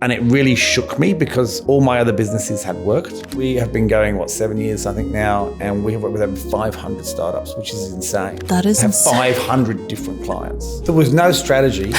And it really shook me because all my other businesses had worked. We have been going, 7 years, I think now, and we have worked with over 500 startups, which is insane. That is insane. 500 different clients. There was no strategy.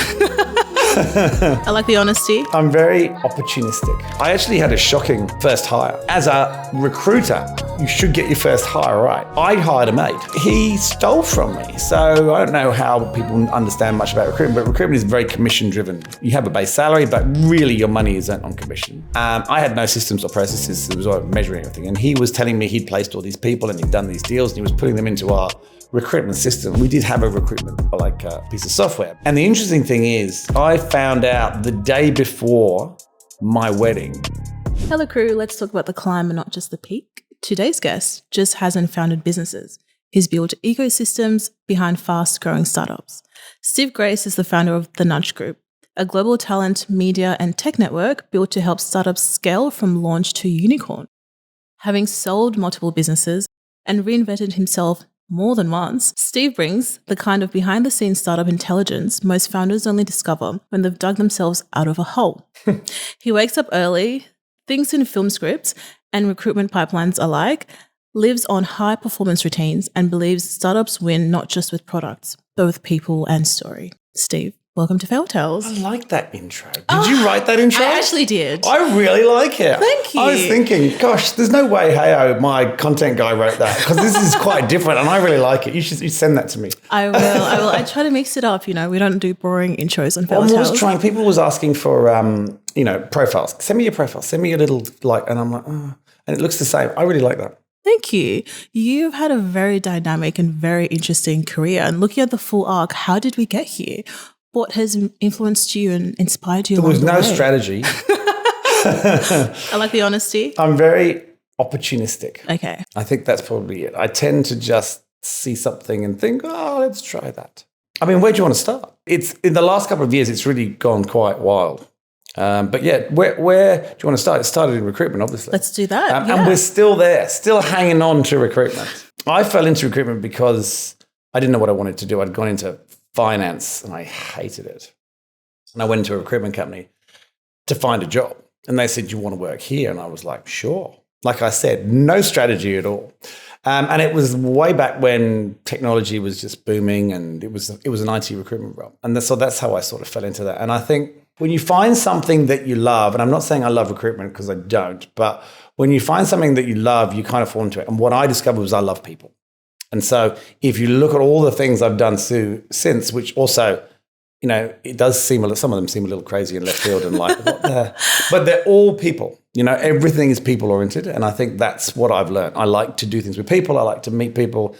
I like the honesty. I'm very opportunistic. I actually had a shocking first hire. As a recruiter, you should get your first hire right. I hired a mate. He stole from me. So I don't know how people understand much about recruitment, but recruitment is very commission driven. You have a base salary, but really your money is earned on commission. I had no systems or processes. It was all measuring everything. And he was telling me he'd placed all these people and he'd done these deals and he was putting them into our recruitment system. We did have a recruitment piece of software. And the interesting thing is I found out the day before my wedding. Hello crew, let's talk about the climb and not just the peak. Today's guest just hasn't founded businesses. He's built ecosystems behind fast-growing startups. Steve Grace is the founder of The Nudge Group, a global talent, media and tech network built to help startups scale from launch to unicorn. Having sold multiple businesses and reinvented himself more than once, Steve brings the kind of behind-the-scenes startup intelligence most founders only discover when they've dug themselves out of a hole. He wakes up early, thinks in film scripts and recruitment pipelines alike, lives on high-performance routines, and believes startups win not just with products, but with people and story. Steve, welcome to Fail Tales. I like that intro. Did you write that intro? I actually did. I really like it. Thank you. I was thinking, gosh, there's no way, my content guy wrote that because this is quite different and I really like it. You should send that to me. I will. I try to mix it up. We don't do boring intros on Fail I'm Tales. always trying. People was asking for, profiles. Send me your profile. Send me your little, and I'm like, oh, and it looks the same. I really like that. Thank you. You've had a very dynamic and very interesting career. And looking at the full arc, how did we get here? What has influenced you and inspired you? There was no way? strategy. I like the honesty. I'm very opportunistic. Okay. I think that's probably it. I tend to just see something and think, oh, let's try that. I mean, where do you want to start? It's in the last couple of years, it's really gone quite wild. But yeah, where do you want to start? It started in recruitment, obviously. Let's do that. And we're still there, still hanging on to recruitment. I fell into recruitment because I didn't know what I wanted to do. I'd gone into finance and I hated it. And I went into a recruitment company to find a job. And they said, do you want to work here? And I was like, sure. Like I said, no strategy at all. And it was way back when technology was just booming and it was an IT recruitment role. And so that's how I sort of fell into that. And I think when you find something that you love, and I'm not saying I love recruitment because I don't, but when you find something that you love, you kind of fall into it. And what I discovered was I love people. And so if you look at all the things I've done since, which also, it does seem some of them seem a little crazy in left field and like, what the, but they're all people. Everything is people oriented. And I think that's what I've learned. I like to do things with people. I like to meet people,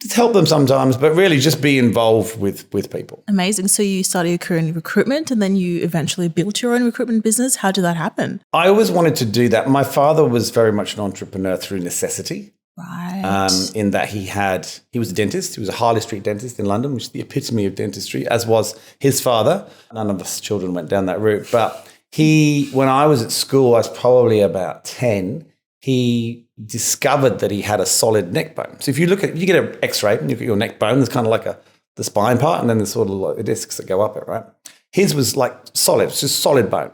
to help them sometimes, but really just be involved with people. Amazing. So you started your career in recruitment and then you eventually built your own recruitment business. How did that happen? I always wanted to do that. My father was very much an entrepreneur through necessity. Right. In that he was a dentist. He was a Harley Street dentist in London, which is the epitome of dentistry, as was his father. None of us children went down that route. But when I was at school, I was probably about 10, he discovered that he had a solid neck bone. So if you get an x-ray and you look at your neck bone, there's kind of like the spine part and then there's sort of like the discs that go up it, right? His was like solid, it's just solid bone.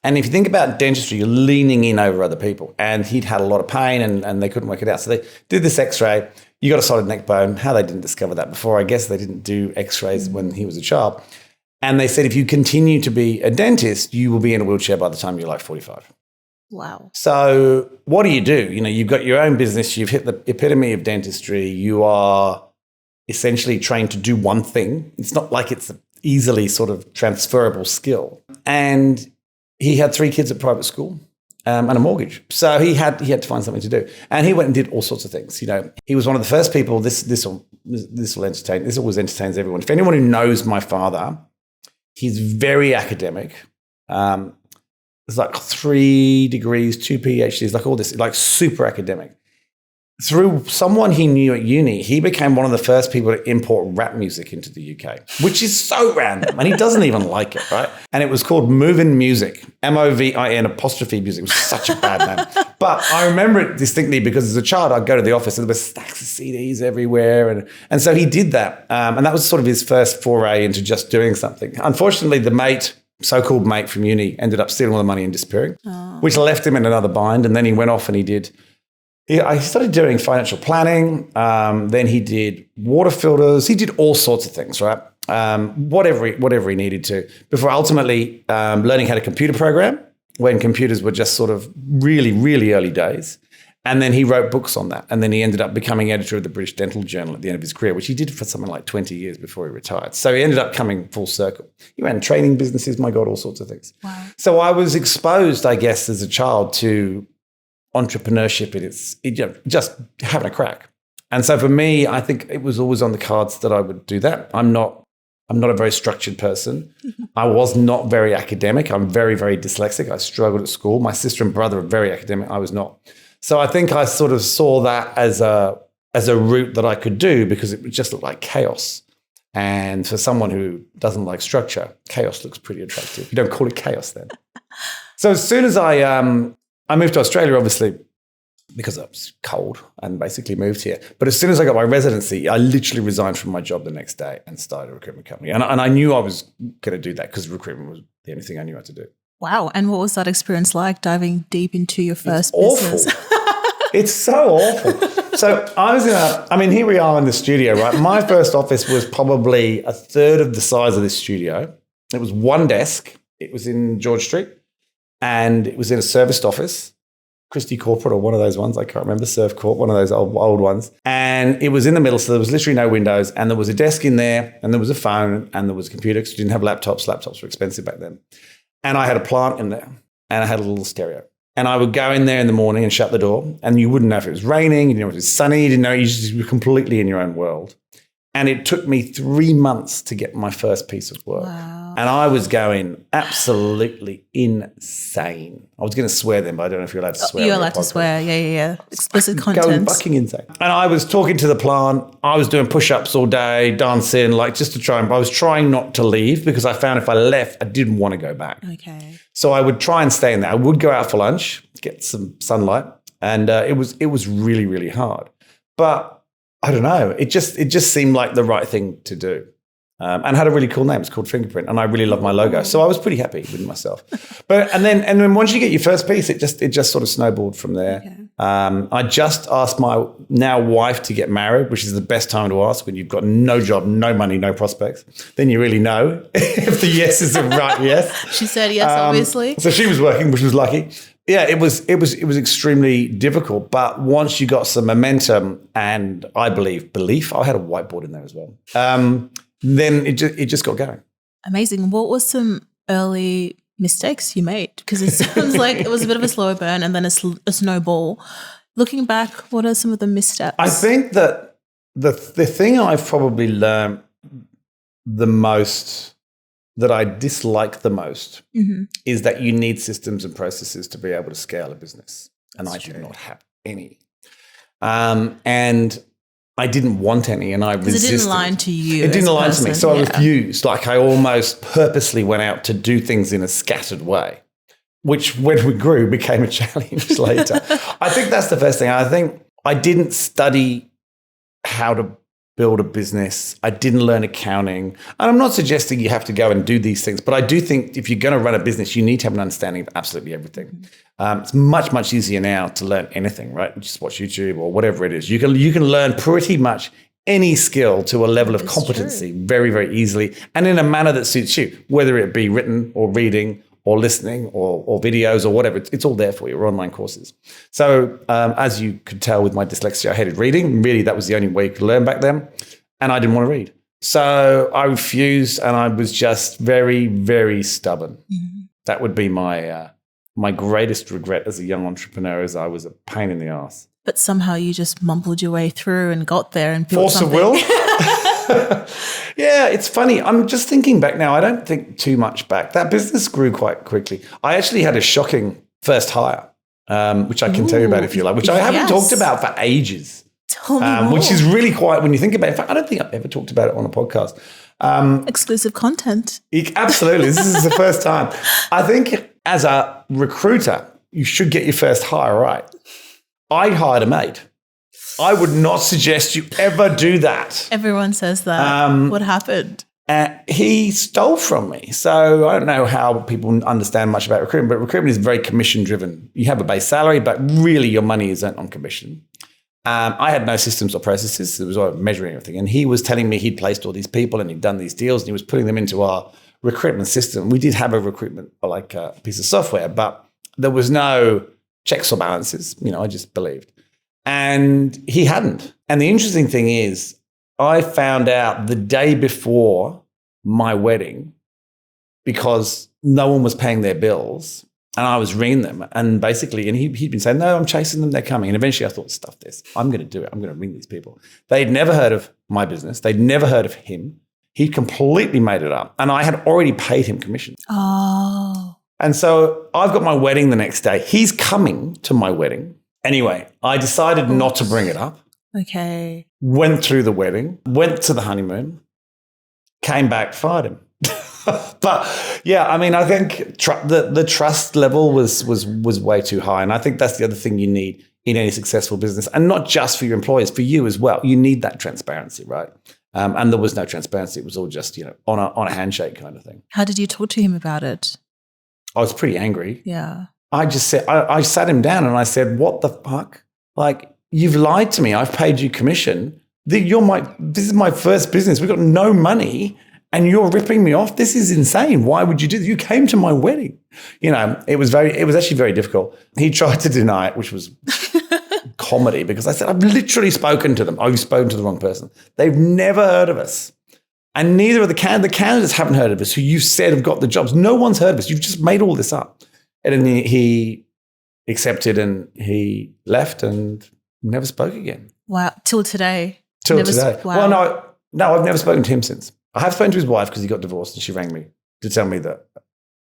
And if you think about dentistry, you're leaning in over other people. And he'd had a lot of pain and they couldn't work it out. So they did this x-ray. You got a solid neck bone. How they didn't discover that before, I guess they didn't do x-rays when he was a child. And they said, if you continue to be a dentist, you will be in a wheelchair by the time you're like 45. Wow. So what do? You've got your own business. You've hit the epitome of dentistry. You are essentially trained to do one thing. It's not like it's an easily sort of transferable skill. And he had 3 kids at private school and a mortgage. So he had to find something to do. And he went and did all sorts of things. He was one of the first people, this always entertains everyone. If anyone who knows my father, he's very academic. There's like 3 degrees, 2 PhDs, like all this, like super academic. Through someone he knew at uni, he became one of the first people to import rap music into the UK, which is so random. And he doesn't even like it, right? And it was called Movin' Music, MOVIN' music. It was such a bad name. But I remember it distinctly because as a child, I'd go to the office and there were stacks of CDs everywhere. And so he did that. And that was sort of his first foray into just doing something. Unfortunately, the mate so-called mate from uni ended up stealing all the money and disappearing, which left him in another bind. And then he went off and I started doing financial planning. Then he did water filters. He did all sorts of things, right? Whatever he needed to, before ultimately learning how to computer program when computers were just sort of really, really early days. And then he wrote books on that. And then he ended up becoming editor of the British Dental Journal at the end of his career, which he did for something like 20 years before he retired. So he ended up coming full circle. He ran training businesses, my God, all sorts of things. Wow. So I was exposed, I guess, as a child to entrepreneurship just having a crack. And so for me, I think it was always on the cards that I would do that. I'm not a very structured person. I was not very academic. I'm very, very dyslexic. I struggled at school. My sister and brother are very academic. I was not. So I think I sort of saw that as a route that I could do because it just looked like chaos. And for someone who doesn't like structure, chaos looks pretty attractive. You don't call it chaos then. So as soon as I moved to Australia, obviously, because I was cold and basically moved here. But as soon as I got my residency, I literally resigned from my job the next day and started a recruitment company. And I knew I was going to do that because recruitment was the only thing I knew how to do. Wow. And what was that experience like, diving deep into your first business? Awful. It's so awful. So here we are in the studio, right? My first office was probably a third of the size of this studio. It was one desk. It was in George Street. And it was in a serviced office. Christie Corporate or one of those ones, I can't remember, Serve Corp, one of those old ones. And it was in the middle, so there was literally no windows, and there was a desk in there, and there was a phone, and there was a computer, because we didn't have laptops. Laptops were expensive back then. And I had a plant in there, and I had a little stereo. And I would go in there in the morning and shut the door, and you wouldn't know if it was raining, you didn't know if it was sunny, you didn't know, you just were completely in your own world. And it took me 3 months to get my first piece of work. Wow. And I was going absolutely insane. I was going to swear then, but I don't know if you're allowed to swear. You're allowed to swear. Yeah. Explicit content. Going fucking insane. And I was talking to the plant. I was doing push-ups all day, dancing, just to try. I was trying not to leave because I found if I left, I didn't want to go back. Okay. So I would try and stay in there. I would go out for lunch, get some sunlight. And it was really, really hard. But I don't know. It just seemed like the right thing to do. And had a really cool name. It's called Fingerprint, and I really love my logo. So I was pretty happy with myself. And then once you get your first piece, it just sort of snowballed from there. Okay. I just asked my now wife to get married, which is the best time to ask when you've got no job, no money, no prospects. Then you really know if the yes is the right yes. She said yes, obviously. So she was working, which was lucky. Yeah, it was extremely difficult. But once you got some momentum and I belief, I had a whiteboard in there as well. Then it just got going. Amazing. What was some early mistakes you made? Because it sounds like it was a bit of a slower burn and then a snowball. Looking back, what are some of the missteps? I think that the thing I've probably learned the most, that I dislike the most, is that you need systems and processes to be able to scale a business. And I did not have any. And I didn't want any, and I resisted. It didn't align to you. It didn't align to me, so I refused. I almost purposely went out to do things in a scattered way, which when we grew became a challenge later. I think that's the first thing. I think I didn't study how to build a business. I didn't learn accounting. And I'm not suggesting you have to go and do these things, but I do think if you're going to run a business, you need to have an understanding of absolutely everything. It's much, much easier now to learn anything, right? Just watch YouTube or whatever it is. You can learn pretty much any skill to a level of competency very, very easily and in a manner that suits you, whether it be written or reading or listening or videos or whatever. It's all there for you, or online courses. So as you could tell with my dyslexia, I hated reading. Really, that was the only way you could learn back then. And I didn't want to read. So I refused, and I was just very, very stubborn. Mm-hmm. That would be my greatest regret as a young entrepreneur, is I was a pain in the ass. But somehow you just mumbled your way through and got there and built Force something. of will. Yeah, it's funny. I'm just thinking back now. I don't think too much back. That business grew quite quickly. I actually had a shocking first hire, which I can tell you about if you like, which I haven't talked about for ages. Tell me more. Which is really quiet when you think about it. In fact, I don't think I've ever talked about it on a podcast. Exclusive content. Absolutely. This is the first time. I think as a recruiter, you should get your first hire right. I hired a maid. I would not suggest you ever do that. Everyone says that. What happened? he stole from me. So I don't know how people understand much about recruitment, but recruitment is very commission driven. You have a base salary, but really your money is earned on commission. I had no systems or processes. It was all measuring everything. And he was telling me he'd placed all these people and he'd done these deals and he was putting them into our recruitment system. We did have a recruitment piece of software, but there was no checks or balances. I just believed. And he hadn't. And the interesting thing is, I found out the day before my wedding because no one was paying their bills and I was ringing them and basically, and he'd been saying, no, I'm chasing them, they're coming. And eventually I thought, stuff this, I'm going to do it. I'm going to ring these people. They'd never heard of my business. They'd never heard of him. He completely made it up and I had already paid him commission. Oh. And so I've got my wedding the next day. He's coming to my wedding. Anyway, I decided not to bring it up. Okay. Went through the wedding, went to the honeymoon, came back, fired him. But yeah, I mean, I think the trust level was way too high. And I think that's the other thing you need in any successful business, and not just for your employees, for you as well. You need that transparency, right? And there was no transparency. It was all just, on a handshake kind of thing. How did you talk to him about it? I was pretty angry. Yeah. I just said, I sat him down and I said, what the fuck? Like, you've lied to me. I've paid you commission. This is my first business. We've got no money and you're ripping me off. This is insane. Why would you do this? You came to my wedding. It was actually very difficult. He tried to deny it, which was comedy, because I said, I've literally spoken to them. I've spoken to the wrong person. They've never heard of us. And neither of the candidates haven't heard of us who you said have got the jobs. No one's heard of us. You've just made all this up. And then he accepted and he left and never spoke again. Wow. Till today. Till today. Wow. Well, no, I've never spoken to him since. I have spoken to his wife because he got divorced and she rang me to tell me that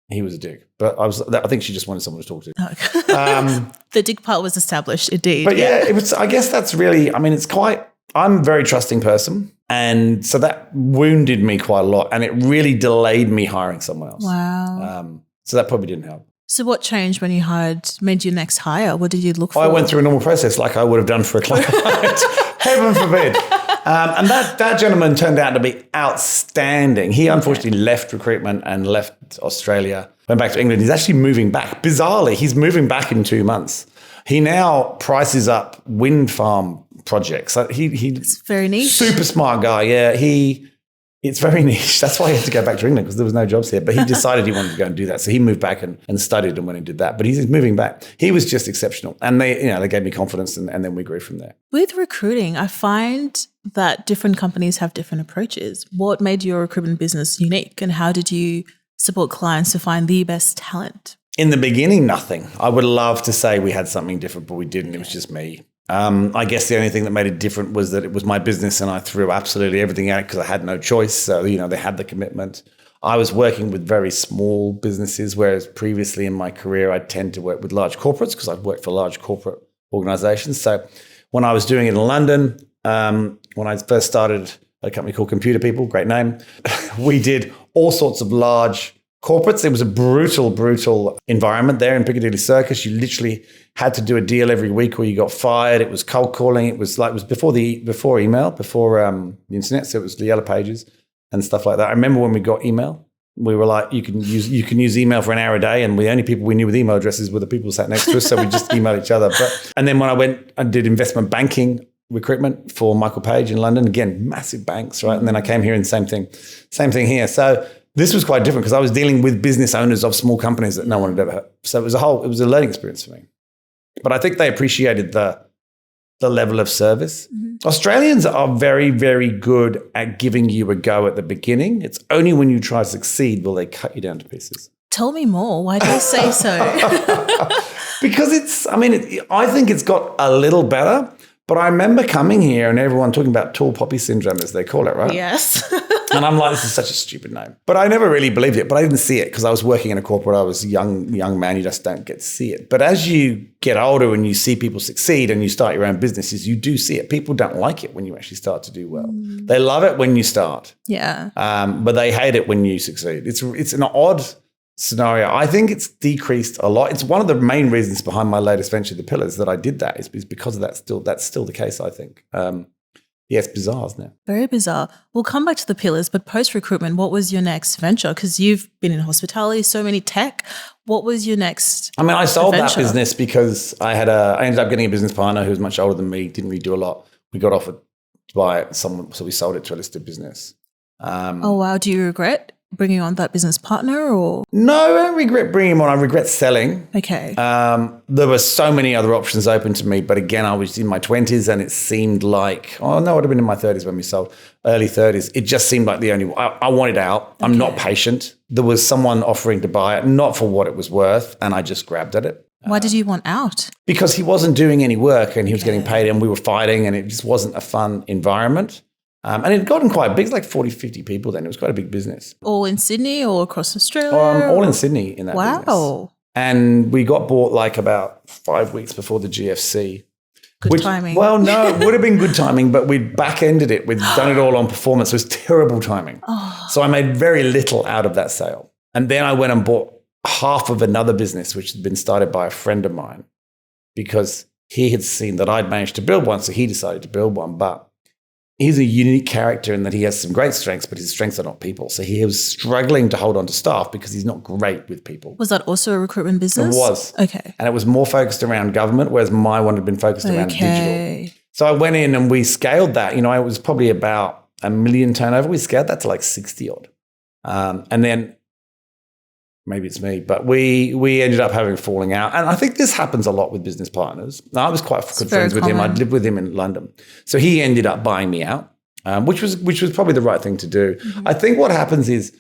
he was a dick. But I think she just wanted someone to talk to. Okay. The dick part was established, indeed. But yeah, I guess that's really, I'm a very trusting person. And so that wounded me quite a lot. And it really delayed me hiring someone else. Wow. So that probably didn't help. So what changed when you made your next hire? What did you look for? I went through a normal process like I would have done for a client. Heaven forbid. And that gentleman turned out to be outstanding. He unfortunately left recruitment and left Australia, went back to England. He's actually moving back. Bizarrely, he's moving back in 2 months. He now prices up wind farm projects. It's very niche. Super smart guy. Yeah, it's very niche. That's why he had to go back to England because there was no jobs here. But he decided he wanted to go and do that. So he moved back and studied and went and did that. But he's moving back. He was just exceptional. And they gave me confidence and then we grew from there. With recruiting, I find that different companies have different approaches. What made your recruitment business unique and how did you support clients to find the best talent? In the beginning, nothing. I would love to say we had something different, but we didn't. It was just me. I guess the only thing that made it different was that it was my business and I threw absolutely everything at it because I had no choice. So, they had the commitment. I was working with very small businesses, whereas previously in my career, I tend to work with large corporates because I've worked for large corporate organizations. So when I was doing it in London, when I first started a company called Computer People, great name, we did all sorts of large corporates. It was a brutal environment there in Piccadilly Circus. You literally had to do a deal every week or you got fired. It was cold calling. It was before email, before the internet. So it was the Yellow Pages and stuff like that. I remember when we got email, we were like, you can use email for an hour a day. And the only people we knew with email addresses were the people sat next to us. So we just emailed each other. And then when I went and did investment banking recruitment for Michael Page in London, again, massive banks, right? And then I came here and same thing here. So this was quite different because I was dealing with business owners of small companies that no one had ever heard. So it was a learning experience for me. But I think they appreciated the level of service. Mm-hmm. Australians are very, very good at giving you a go at the beginning. It's only when you try to succeed will they cut you down to pieces. Tell me more. Why do you say so? Because I think it's got a little better. But I remember coming here and everyone talking about tall poppy syndrome, as they call it, right? Yes. And I'm like, this is such a stupid name. But I never really believed it. But I didn't see it because I was working in a corporate. I was a young man. You just don't get to see it. But as you get older and you see people succeed and you start your own businesses, you do see it. People don't like it when you actually start to do well. Mm. They love it when you start. Yeah. But they hate it when you succeed. It's an odd scenario. I think it's decreased a lot. It's one of the main reasons behind my latest venture, The Pillars, that I did that is because of that. That's still the case, I think. Yeah, it's bizarre, isn't it? Very bizarre. We'll come back to the pillars, but post-recruitment, what was your next venture? Because you've been in hospitality, so many tech. What was your next I mean, I sold that adventure? business because I ended up getting a business partner who was much older than me, didn't really do a lot. We got offered to buy someone, so we sold it to a listed business. Oh, wow. Do you regret bringing on that business partner or? No, I don't regret bringing him on. I regret selling. Okay. There were so many other options open to me, but again, I was in my 20s and it seemed like, I would have been in my 30s when we sold, early 30s. It just seemed like the only, I wanted out. I'm not patient. There was someone offering to buy it, not for what it was worth, and I just grabbed at it. Why did you want out? Because he wasn't doing any work and he was getting paid and we were fighting and it just wasn't a fun environment. And it had gotten quite big, like 40, 50 people then. It was quite a big business. All in Sydney or across Australia? All in Sydney in that business. Wow. And we got bought like about 5 weeks before the GFC. Good timing. Well, no, it would have been good timing, but we'd back-ended it. We'd done it all on performance. It was terrible timing. So I made very little out of that sale. And then I went and bought half of another business, which had been started by a friend of mine, because he had seen that I'd managed to build one, so he decided to build one. But he's a unique character in that he has some great strengths, but his strengths are not people. So he was struggling to hold on to staff because he's not great with people. Was that also a recruitment business? It was. Okay. And it was more focused around government, whereas my one had been focused around digital. So I went in and we scaled that. You know, it was probably about $1 million turnover. We scaled that to like 60 odd. And then maybe it's me, but we ended up having a falling out. And I think this happens a lot with business partners. I was quite good friends with him. I'd lived with him in London. So he ended up buying me out, which was probably the right thing to do. Mm-hmm. I think what happens is,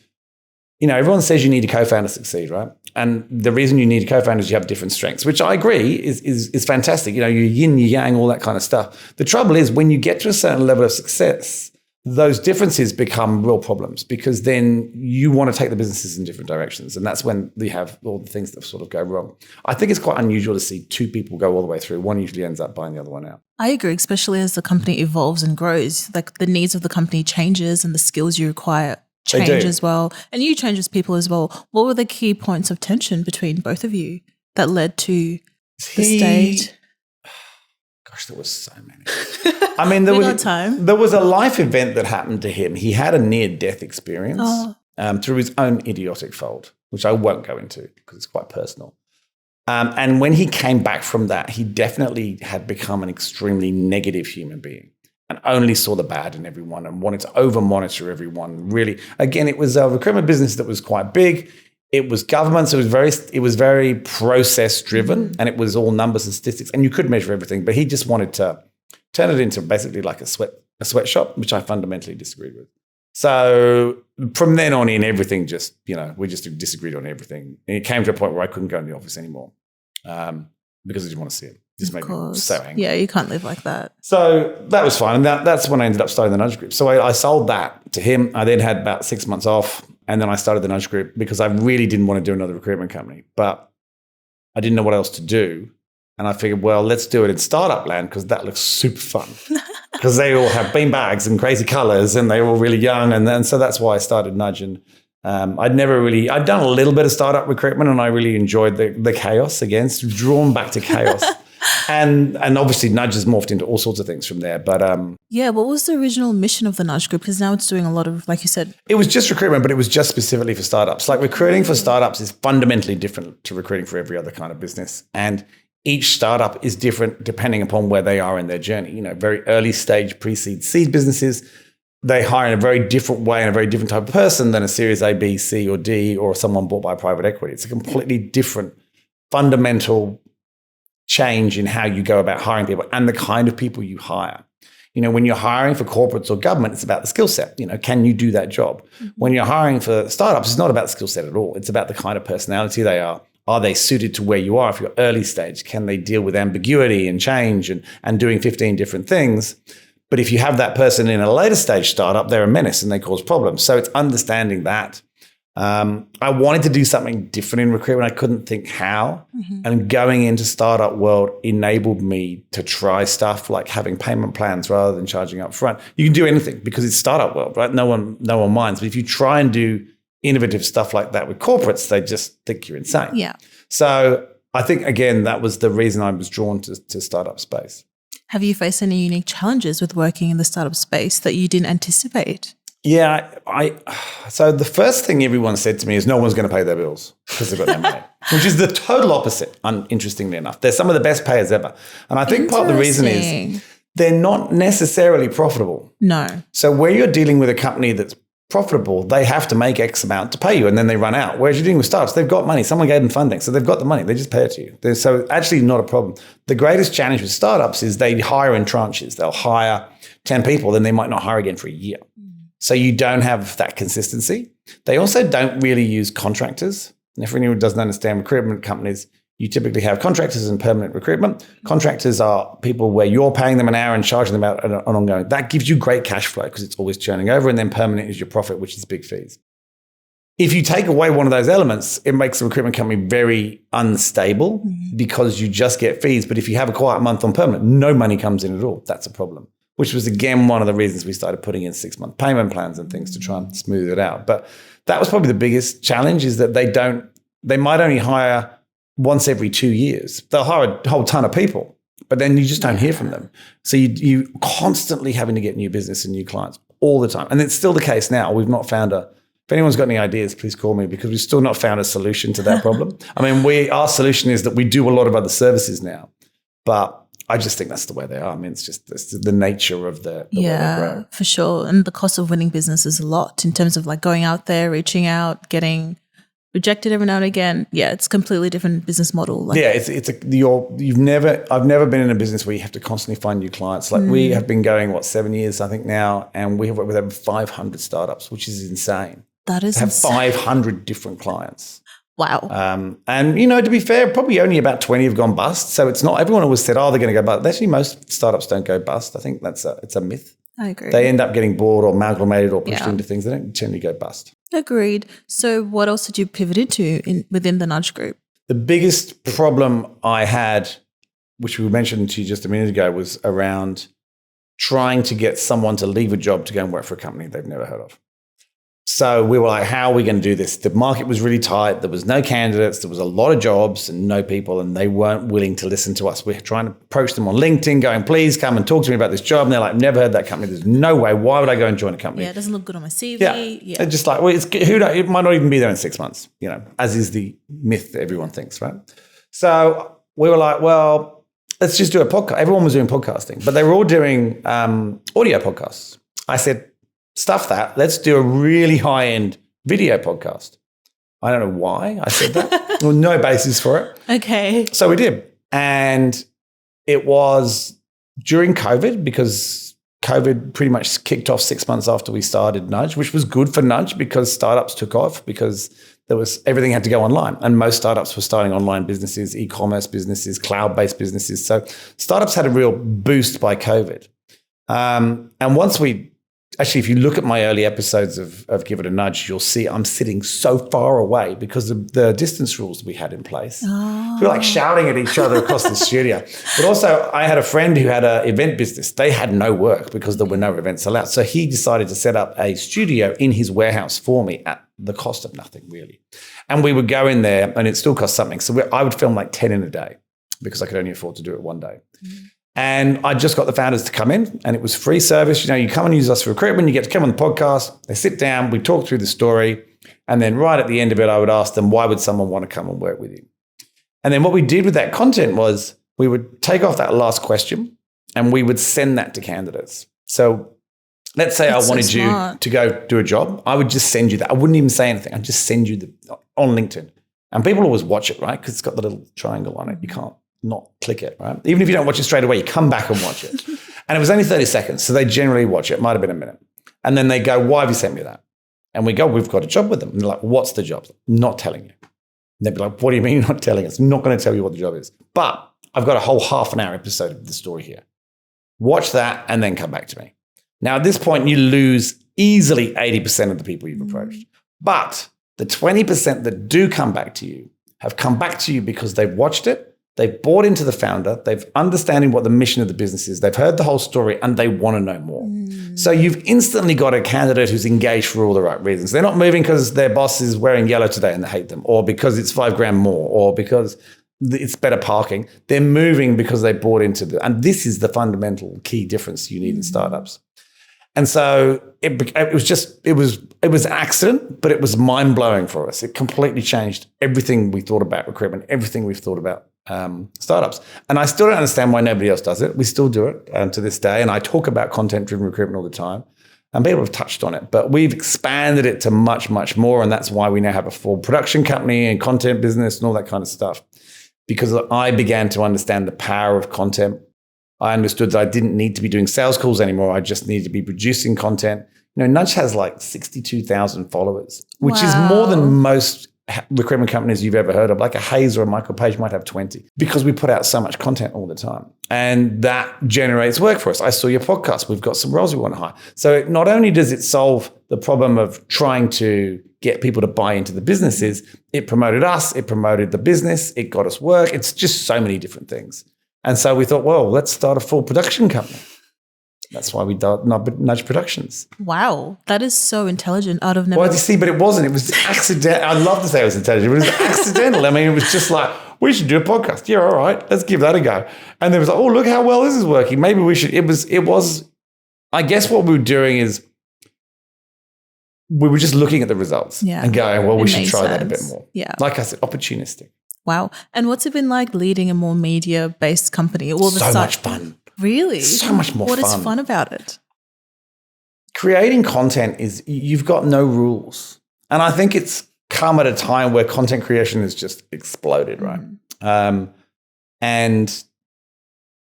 you know, everyone says you need a co-founder to succeed, right? And the reason you need a co-founder is you have different strengths, which I agree is fantastic. You know, you yin, you yang, all that kind of stuff. The trouble is when you get to a certain level of success, those differences become real problems because then you want to take the businesses in different directions. And that's when you have all the things that sort of go wrong. I think it's quite unusual to see two people go all the way through. One usually ends up buying the other one out. I agree, especially as the company evolves and grows. Like the needs of the company changes and the skills you require change as well. And you change as people as well. What were the key points of tension between both of you that led to the stage? Gosh, there was so many. I mean, there was a life event that happened to him. He had a near-death experience through his own idiotic fault, which I won't go into because it's quite personal. And when he came back from that, he definitely had become an extremely negative human being and only saw the bad in everyone and wanted to over-monitor everyone. Really, again, it was a recruitment business that was quite big. It was government, so it was very process-driven, and it was all numbers and statistics, and you could measure everything. But he just wanted to turn it into basically like a sweatshop, which I fundamentally disagreed with. So from then on in, everything just, you know, we just disagreed on everything. And it came to a point where I couldn't go in the office anymore because I didn't want to see it. Just made me so angry. Yeah, you can't live like that. So that was fine, and that's when I ended up starting the Nudge Group. So I sold that to him. I then had about 6 months off. And then I started the Nudge Group because I really didn't want to do another recruitment company, but I didn't know what else to do. And I figured, well, let's do it in startup land because that looks super fun because they all have beanbags and crazy colors and they're all really young. And so that's why I started Nudge. And I'd done a little bit of startup recruitment and I really enjoyed the chaos again, drawn back to chaos. And obviously Nudge has morphed into all sorts of things from there. But what was the original mission of the Nudge Group? Because now it's doing a lot of, like you said. It was just recruitment, but it was just specifically for startups. Like recruiting for startups is fundamentally different to recruiting for every other kind of business. And each startup is different depending upon where they are in their journey. You know, very early stage pre-seed seed businesses, they hire in a very different way and a very different type of person than a Series A, B, C, or D, or someone bought by private equity. It's a completely different fundamental change in how you go about hiring people and the kind of people you hire. You know, when you're hiring for corporates or government, it's about the skill set. You know, can you do that job? Mm-hmm. When you're hiring for startups, it's not about the skill set at all. It's about the kind of personality they are. Are they suited to where you are? If you're early stage, can they deal with ambiguity and change and doing 15 different things? But if you have that person in a later stage startup, they're a menace and they cause problems. So it's understanding that. I wanted to do something different in recruitment. I couldn't think how. Mm-hmm. And going into startup world enabled me to try stuff like having payment plans rather than charging up front. You can do anything because it's startup world, right? No one minds. But if you try and do innovative stuff like that with corporates, they just think you're insane. Yeah. So I think, again, that was the reason I was drawn to startup space. Have you faced any unique challenges with working in the startup space that you didn't anticipate? Yeah, so the first thing everyone said to me is no one's going to pay their bills because they've got no money, which is the total opposite, interestingly enough. They're some of the best payers ever. And I think part of the reason is they're not necessarily profitable. No. So where you're dealing with a company that's profitable, they have to make X amount to pay you and then they run out. Whereas you're dealing with startups, they've got money. Someone gave them funding, so they've got the money. They just pay it to you. So actually not a problem. The greatest challenge with startups is they hire in tranches. They'll hire 10 people, then they might not hire again for a year. So you don't have that consistency. They also don't really use contractors. And if anyone doesn't understand recruitment companies, you typically have contractors and permanent recruitment. Contractors are people where you're paying them an hour and charging them out an ongoing. That gives you great cash flow because it's always churning over. And then permanent is your profit, which is big fees. If you take away one of those elements, it makes the recruitment company very unstable because you just get fees. But if you have a quiet month on permanent, no money comes in at all. That's a problem, which was, again, one of the reasons we started putting in 6-month payment plans and things to try and smooth it out. But that was probably the biggest challenge, is that they might only hire once every 2 years. They'll hire a whole ton of people, but then you just don't hear from them. So you constantly having to get new business and new clients all the time. And it's still the case now. We've not found if anyone's got any ideas, please call me, because we've still not found a solution to that problem. I mean, our solution is that we do a lot of other services now, but I just think that's the way they are. I mean, it's the nature of the way they grow. For sure. And the cost of winning business is a lot in terms of like going out there, reaching out, getting rejected every now and again. Yeah, it's a completely different business model. I've never been in a business where you have to constantly find new clients. Like we have been going, 7 years, I think now, and we have worked with over 500 startups, which is insane. That is insane. 500 different clients. Wow. And, to be fair, probably only about 20 have gone bust. So it's not, everyone always said, they're going to go bust. Actually, most startups don't go bust. I think it's a myth. I agree. They end up getting bored or amalgamated or pushed into things. They don't generally go bust. Agreed. So what else did you pivot into within the Nudge Group? The biggest problem I had, which we mentioned to you just a minute ago, was around trying to get someone to leave a job to go and work for a company they've never heard of. So we were like, how are we going to do this? The market was really tight. There was no candidates. There was a lot of jobs and no people, and they weren't willing to listen to us. We're trying to approach them on LinkedIn going, please come and talk to me about this job. And they're like, never heard that company. There's no way. Why would I go and join a company? Yeah, it doesn't look good on my CV. Yeah. They're just like, it might not even be there in 6 months, as is the myth that everyone thinks, right? So we were like, well, let's just do a podcast. Everyone was doing podcasting, but they were all doing audio podcasts. I said, stuff that. Let's do a really high-end video podcast. I don't know why I said that. Well, no basis for it. Okay. So we did. And it was during COVID, because COVID pretty much kicked off 6 months after we started Nudge, which was good for Nudge because startups took off, because everything had to go online. And most startups were starting online businesses, e-commerce businesses, cloud-based businesses. So startups had a real boost by COVID. And once actually, if you look at my early episodes of Give It a Nudge, you'll see I'm sitting so far away because of the distance rules we had in place. Oh. We were like shouting at each other across the studio. But also, I had a friend who had an event business. They had no work because there were no events allowed. So he decided to set up a studio in his warehouse for me at the cost of nothing, really. And we would go in there, and it still cost something. So I would film like 10 in a day because I could only afford to do it one day. And I just got the founders to come in, and it was free service. You come and use us for recruitment. You get to come on the podcast. They sit down. We talk through the story. And then right at the end of it, I would ask them, why would someone want to come and work with you? And then what we did with that content was we would take off that last question and we would send that to candidates. So let's say I wanted you to go do a job. I would just send you that. I wouldn't even say anything. I'd just send you on LinkedIn. And people always watch it, right? Because it's got the little triangle on it. You can't not click it, right? Even if you don't watch it straight away, you come back and watch it. And it was only 30 seconds. So they generally watch it. It might have been a minute. And then they go, why have you sent me that? And we go, we've got a job with them. And they're like, what's the job? Not telling you. And they'd be like, what do you mean you're not telling us? I'm not going to tell you what the job is. But I've got a whole half an hour episode of the story here. Watch that and then come back to me. Now, at this point, you lose easily 80% of the people you've approached. But the 20% that do come back to you have come back to you because they've watched it. They've bought into the founder. They've understanding what the mission of the business is. They've heard the whole story and they want to know more. So you've instantly got a candidate who's engaged for all the right reasons. They're not moving because their boss is wearing yellow today and they hate them, or because it's $5,000 more, or because it's better parking. They're moving because they bought into and this is the fundamental key difference you need in startups. And so it was an accident, but it was mind blowing for us. It completely changed everything we thought about recruitment, everything we've thought about startups. And I still don't understand why nobody else does it. We still do it to this day. And I talk about content-driven recruitment all the time. And people have touched on it, but we've expanded it to much, much more. And that's why we now have a full production company and content business and all that kind of stuff. Because I began to understand the power of content. I understood that I didn't need to be doing sales calls anymore. I just needed to be producing content. Nudge has like 62,000 followers, which is more than most recruitment companies you've ever heard of. Like a Hayes or a Michael Page might have 20 because we put out so much content all the time. And that generates work for us. I saw your podcast. We've got some roles we want to hire. So not only does it solve the problem of trying to get people to buy into the businesses, it promoted us, it promoted the business, it got us work. It's just so many different things. And so we thought, well, let's start a full production company. That's why we did Nudge Productions. Wow, that is so intelligent. Out of never. Well, you see, but it wasn't. It was accidental. I'd love to say it was intelligent, but it was accidental. I mean, it was just like, we should do a podcast. Yeah, all right, let's give that a go. And there was like, oh, look how well this is working. Maybe we should. It was. I guess what we were doing is we were just looking at the results and going, well, we should try that a bit more. Yeah, like I said, opportunistic. Wow. And what's it been like leading a more media-based company? So much fun. Really? So much more fun. What is fun about it? Creating content is, you've got no rules. And I think it's come at a time where content creation has just exploded, right? And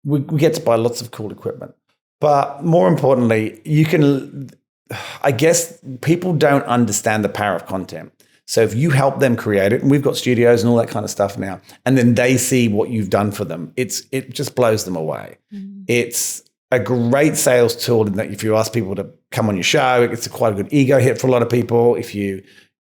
we get to buy lots of cool equipment. But more importantly, I guess people don't understand the power of content. So if you help them create it, and we've got studios and all that kind of stuff now, and then they see what you've done for them, it just blows them away. It's a great sales tool in that if you ask people to come on your show, it's quite a good ego hit for a lot of people. If you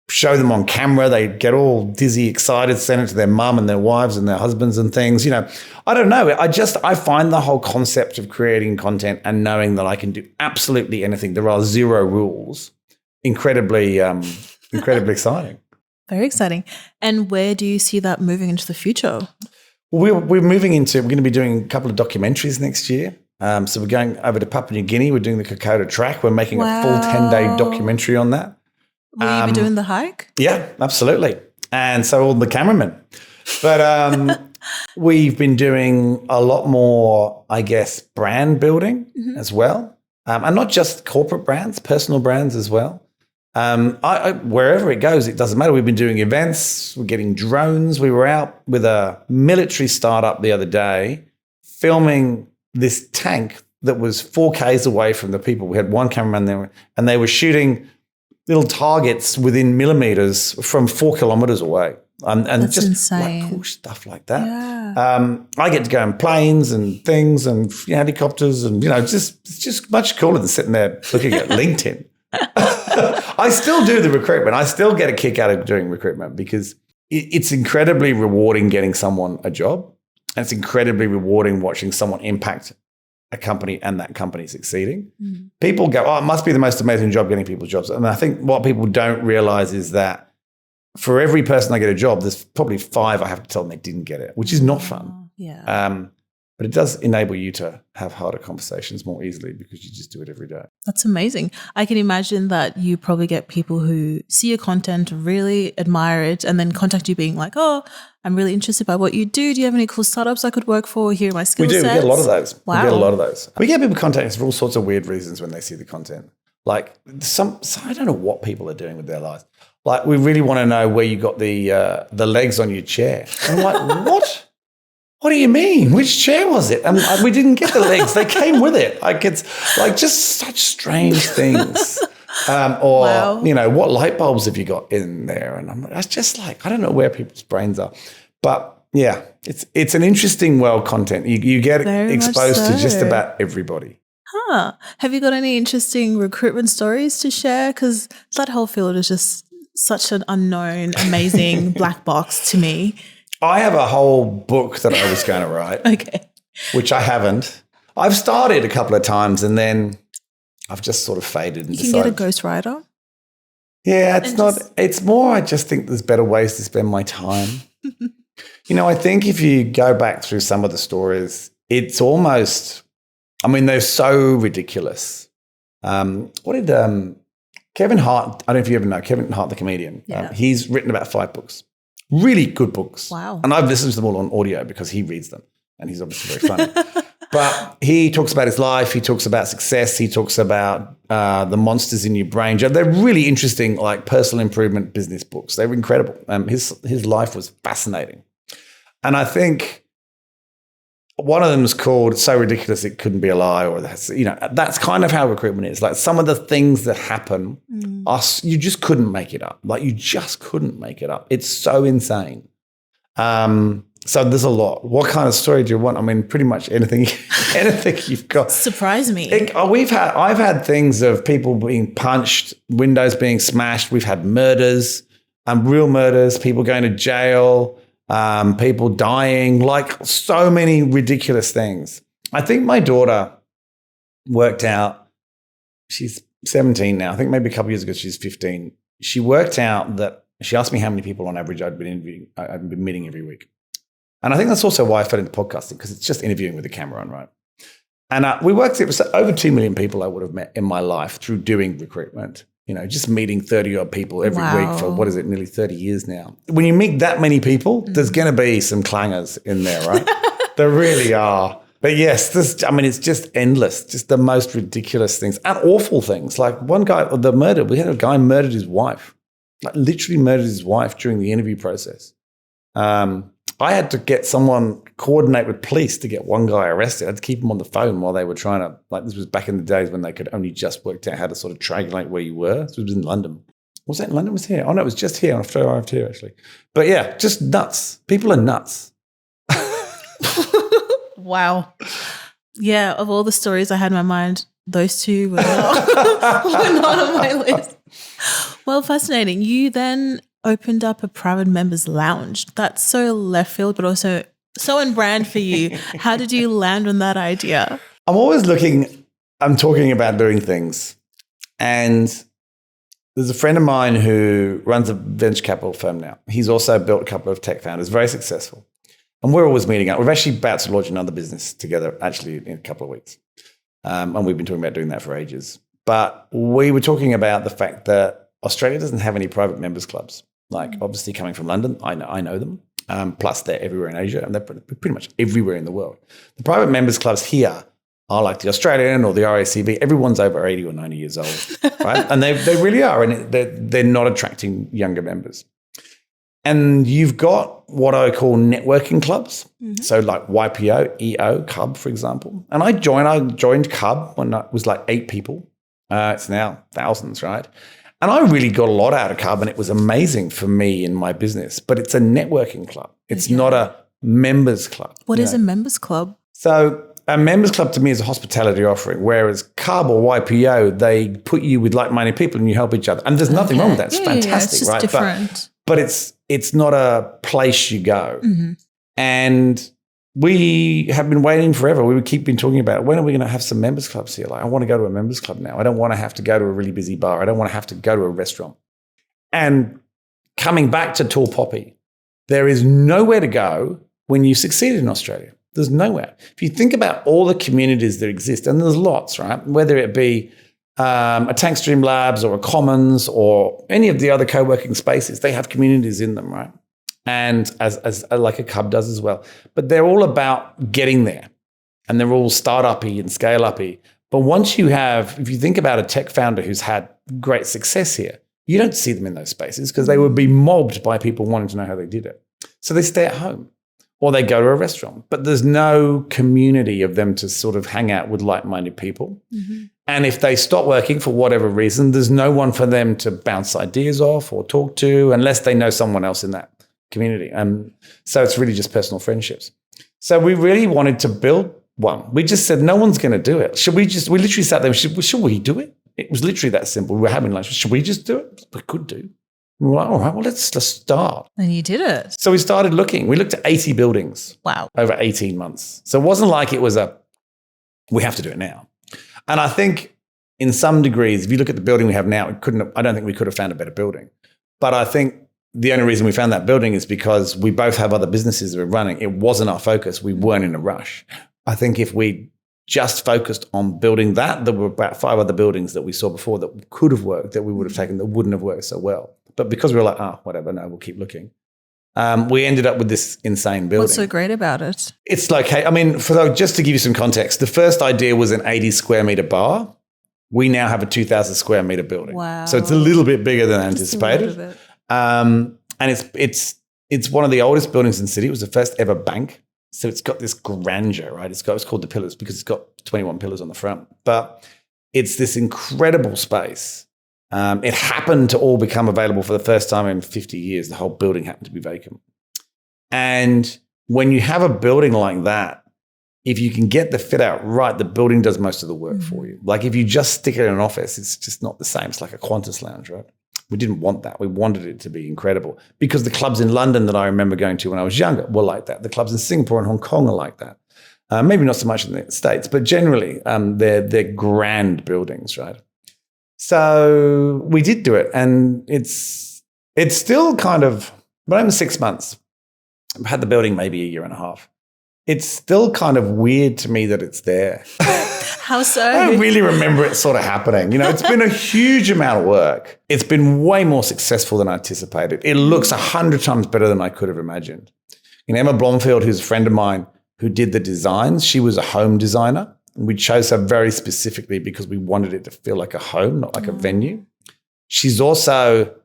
show them on camera, they get all dizzy, excited, send it to their mum and their wives and their husbands and things. I don't know. I find the whole concept of creating content and knowing that I can do absolutely anything, there are zero rules, incredibly exciting. Very exciting. And where do you see that moving into the future? We're going to be doing a couple of documentaries next year. So we're going over to Papua New Guinea. We're doing the Kokoda Track. We're making a full 10-day documentary on that. Will you be doing the hike? Yeah, absolutely. And so all the cameramen. But we've been doing a lot more, I guess, brand building as well. And not just corporate brands, personal brands as well. Wherever it goes, it doesn't matter. We've been doing events. We're getting drones. We were out with a military startup the other day filming this tank that was 4 Ks away from the people. We had one cameraman there, and they were shooting little targets within millimeters from 4 kilometers away. And That's just insane. like cool stuff like that. Yeah. I get to go in planes and things and helicopters and, it's just much cooler than sitting there looking at LinkedIn. I still do the recruitment. I still get a kick out of doing recruitment because it's incredibly rewarding getting someone a job. And it's incredibly rewarding watching someone impact a company and that company succeeding. People go, oh, it must be the most amazing job getting people jobs. And I think what people don't realize is that for every person I get a job, there's probably 5 I have to tell them they didn't get it, which is not fun. Yeah. But it does enable you to have harder conversations more easily because you just do it every day. That's amazing. I can imagine that you probably get people who see your content, really admire it, and then contact you being like, oh, I'm really interested by what you do. Do you have any cool startups I could work for? Here are my skill sets. We get a lot of those. Wow. We get a lot of those. We get people contacting us for all sorts of weird reasons when they see the content. Like I don't know what people are doing with their lives. Like we really want to know where you got the legs on your chair. And I'm like, what? What do you mean? Which chair was it? And we didn't get the legs. They came with it. Like it's like just such strange things. What light bulbs have you got in there? And that's just like, I don't know where people's brains are. But yeah, it's an interesting world content. You get Very exposed to just about everybody. Huh. Have you got any interesting recruitment stories to share? Because that whole field is just such an unknown, amazing black box to me. I have a whole book that I was going to write, okay, which I haven't. I've started a couple of times and then I've just sort of faded. And you can get a ghostwriter. Yeah, it's more I just think there's better ways to spend my time. I think if you go back through some of the stories, it's almost, they're so ridiculous. What did Kevin Hart, I don't know if you ever know, Kevin Hart, the comedian, he's written about 5 books, really good books. Wow. And I've listened to them all on audio because he reads them and he's obviously very funny. But he talks about his life, he talks about success, he talks about the monsters in your brain. They're really interesting, like personal improvement business books. They're incredible. His life was fascinating. And I think one of them is called "It's So Ridiculous It Couldn't Be a Lie," or that's kind of how recruitment is. Like some of the things that happen, you just couldn't make it up. Like you just couldn't make it up. It's so insane. So there's a lot. What kind of story do you want? Pretty much anything you've got. Surprise me. I've had things of people being punched, windows being smashed. We've had murders, real murders, people going to jail. People dying, like so many ridiculous things. I think my daughter worked out, she's 17 now, I think maybe a couple of years ago she's 15. She worked out that she asked me how many people on average I'd been meeting every week. And I think that's also why I fell into podcasting, because it's just interviewing with the camera on, right? And we worked, it was over 2 million people I would have met in my life through doing recruitment. Just meeting 30-odd people every week for, nearly 30 years now. When you meet that many people, there's going to be some clangers in there, right? There really are. But yes, it's just endless, just the most ridiculous things and awful things. Like one guy, we had a guy murdered his wife, like literally murdered his wife during the interview process. I had to get someone coordinate with police to get one guy arrested. I had to keep him on the phone while they were trying to, this was back in the days when they could only just work out how to sort of triangulate where you were. So it was in London. Was that in London? It was here. Oh, no, it was just here. I arrived here, actually. But yeah, just nuts. People are nuts. Wow. Yeah, of all the stories I had in my mind, those two were not on my list. Well, fascinating. You then opened up a private members lounge. That's so left field, but also so in brand for you. How did you land on that idea? I'm talking about doing things. And there's a friend of mine who runs a venture capital firm now. He's also built a couple of tech founders, very successful. And we're always meeting up. We're actually about to launch another business together, actually, in a couple of weeks. And we've been talking about doing that for ages. But we were talking about the fact that Australia doesn't have any private members clubs. Like obviously coming from London, I know them. Plus they're everywhere in Asia and they're pretty much everywhere in the world. The private members clubs here are like the Australian or the RACV. Everyone's over 80 or 90 years old, right? And they really are. And they're not attracting younger members. And you've got what I call networking clubs. Mm-hmm. So like YPO, EO, Cub, for example. And I joined Cub when it was like 8 people. It's now thousands, right? And I really got a lot out of Cub and it was amazing for me in my business. But it's a networking club. It's not a members club. What is a members club? So a members club to me is a hospitality offering, whereas Cub or YPO, they put you with like-minded people and you help each other. And there's nothing wrong with that. It's fantastic, it's just right? Different. But it's not a place you go. Mm-hmm. And we have been waiting forever. We would keep been talking about, when are we going to have some members clubs here? Like, I want to go to a members club now. I don't want to have to go to a really busy bar. I don't want to have to go to a restaurant. And coming back to Tall Poppy, there is nowhere to go when you succeeded in Australia. There's nowhere. If you think about all the communities that exist, and there's lots, right? Whether it be a Tankstream Labs or a Commons or any of the other co-working spaces, they have communities in them, right? And as like a Cub does as well. But they're all about getting there. And they're all start-uppy and scale-uppy. But once you have, if you think about a tech founder who's had great success here, you don't see them in those spaces because they would be mobbed by people wanting to know how they did it. So they stay at home or they go to a restaurant. But there's no community of them to sort of hang out with like-minded people. Mm-hmm. And if they stop working for whatever reason, there's no one for them to bounce ideas off or talk to unless they know someone else in that community. So it's really just personal friendships. So we really wanted to build one. We just said, no one's going to do it. We literally sat there, should we do it? It was literally that simple. We were having lunch. Should we just do it? We could do. We were like, all right, well, let's start. And you did it. So we started looking. We looked at 80 buildings. Wow. Over 18 months. So it wasn't like it was we have to do it now. And I think in some degrees, if you look at the building we have now, I don't think we could have found a better building. But I think the only reason we found that building is because we both have other businesses that we're running. It wasn't our focus. We weren't in a rush. I think if we just focused on building that, there were about 5 other buildings that we saw before that could have worked, that we would have taken, that wouldn't have worked so well. But because we were like, whatever, no, we'll keep looking. We ended up with this insane building. What's so great about it? It's like, hey, I mean, just to give you some context, the first idea was an 80 square meter bar. We now have a 2,000 square meter building. Wow. So it's a little bit bigger than anticipated. And it's one of the oldest buildings in the city. It was the first ever bank. So it's got this grandeur, right? It's called the Pillars because it's got 21 pillars on the front. But it's this incredible space. It happened to all become available for the first time in 50 years. The whole building happened to be vacant. And when you have a building like that, if you can get the fit out right, the building does most of the work for you. Like if you just stick it in an office, it's just not the same. It's like a Qantas lounge, right? We didn't want that. We wanted it to be incredible because the clubs in London that I remember going to when I was younger were like that. The clubs in Singapore and Hong Kong are like that. Maybe not so much in the States, but generally they're grand buildings, right? So we did do it, and it's still kind of, but I'm 6 months. I've had the building maybe a year and a half. It's still kind of weird to me that it's there. How so? I don't really remember it sort of happening. You know, it's been a huge amount of work. It's been way more successful than I anticipated. It looks 100 times better than I could have imagined. Emma Blomfield, who's a friend of mine who did the designs, she was a home designer. We chose her very specifically because we wanted it to feel like a home, not like a venue. She's also,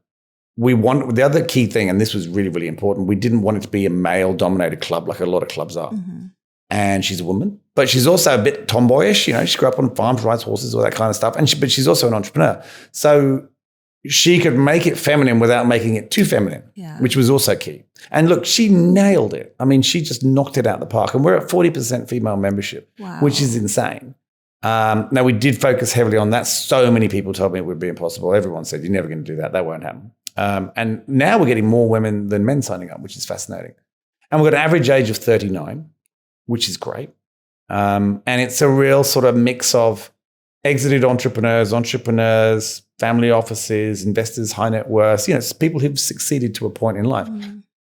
the other key thing, and this was really, really important, we didn't want it to be a male-dominated club like a lot of clubs are. And she's a woman, but she's also a bit tomboyish. You know, she grew up on farms, rides horses, all that kind of stuff. But she's also an entrepreneur. So she could make it feminine without making it too feminine, which was also key. And look, she nailed it. I mean, she just knocked it out the park. And we're at 40% female membership, which is insane. Now, we did focus heavily on that. So many people told me it would be impossible. Everyone said, you're never going to do that. That won't happen. And now we're getting more women than men signing up, which is fascinating. And we've got an average age of 39, which is great. And it's a real sort of mix of exited entrepreneurs, family offices, investors, high net worth, you know, it's people who've succeeded to a point in life.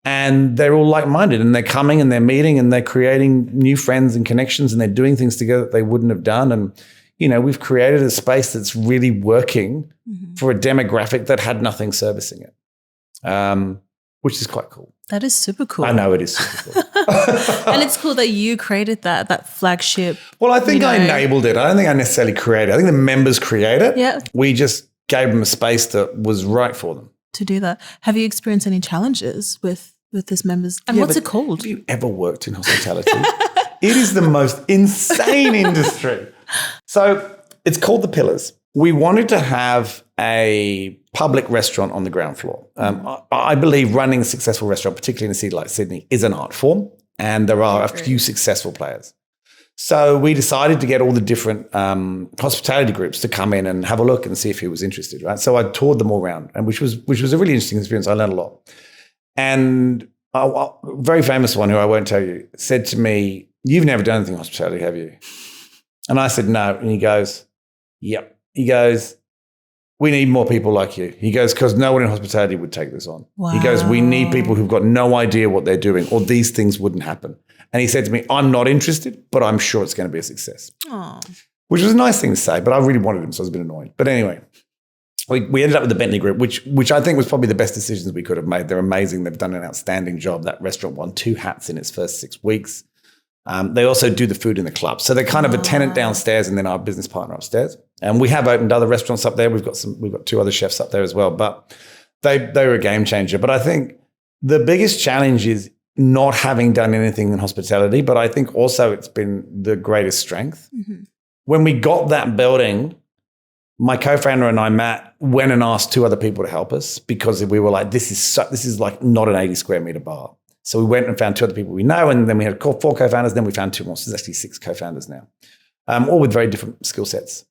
And they're all like-minded, and they're coming and they're meeting and they're creating new friends and connections, and they're doing things together that they wouldn't have done. And, you know, we've created a space that's really working for a demographic that had nothing servicing it, which is quite cool. That is super cool. I know it is super cool. And it's cool that you created that flagship. Well, I think I enabled it. I don't think I necessarily created it. I think the members create it. Yeah. We just gave them a space that was right for them. To do that. Have you experienced any challenges with this members? And what's it called? Have you ever worked in hospitality? It is the most insane industry. So it's called The Pillars. We wanted to have a public restaurant on the ground floor. I believe running a successful restaurant, particularly in a city like Sydney, is an art form, and there are a few successful players. So we decided to get all the different hospitality groups to come in and have a look and see if he was interested, right? So I toured them all around, and which was a really interesting experience. I learned a lot. And a very famous one, who I won't tell you, said to me, "You've never done anything in hospitality, have you?" And I said, "No." And he goes, "Yep." He goes, "We need more people like you." He goes, "Because no one in hospitality would take this on." Wow. He goes, "We need people who've got no idea what they're doing, or these things wouldn't happen." And he said to me, "I'm not interested, but I'm sure it's going to be a success." Aww. Which was a nice thing to say, but I really wanted him, so I was a bit annoyed. But anyway, we ended up with the Bentley Group, which I think was probably the best decisions we could have made. They're amazing. They've done an outstanding job. That restaurant won 2 hats in its first 6 weeks. They also do the food in the club. So they're kind of a tenant downstairs and then our business partner upstairs. And we have opened other restaurants up there. We've got 2 other chefs up there as well. But they were a game changer. But I think the biggest challenge is not having done anything in hospitality. But I think also it's been the greatest strength. Mm-hmm. When we got that building, my co-founder and I, Matt, went and asked 2 other people to help us because we were like, this is like not an 80 square meter bar. So we went and found 2 other people we know, and then we had 4 co-founders, then we found 2 more. So there's actually 6 co-founders now, all with very different skill sets.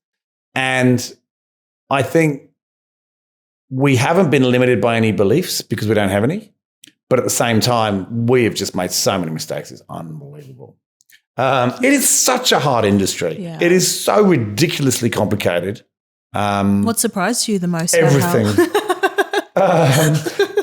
And I think we haven't been limited by any beliefs because we don't have any. But at the same time, we have just made so many mistakes. It's unbelievable. It is such a hard industry. Yeah. It is so ridiculously complicated. What surprised you the most? Everything.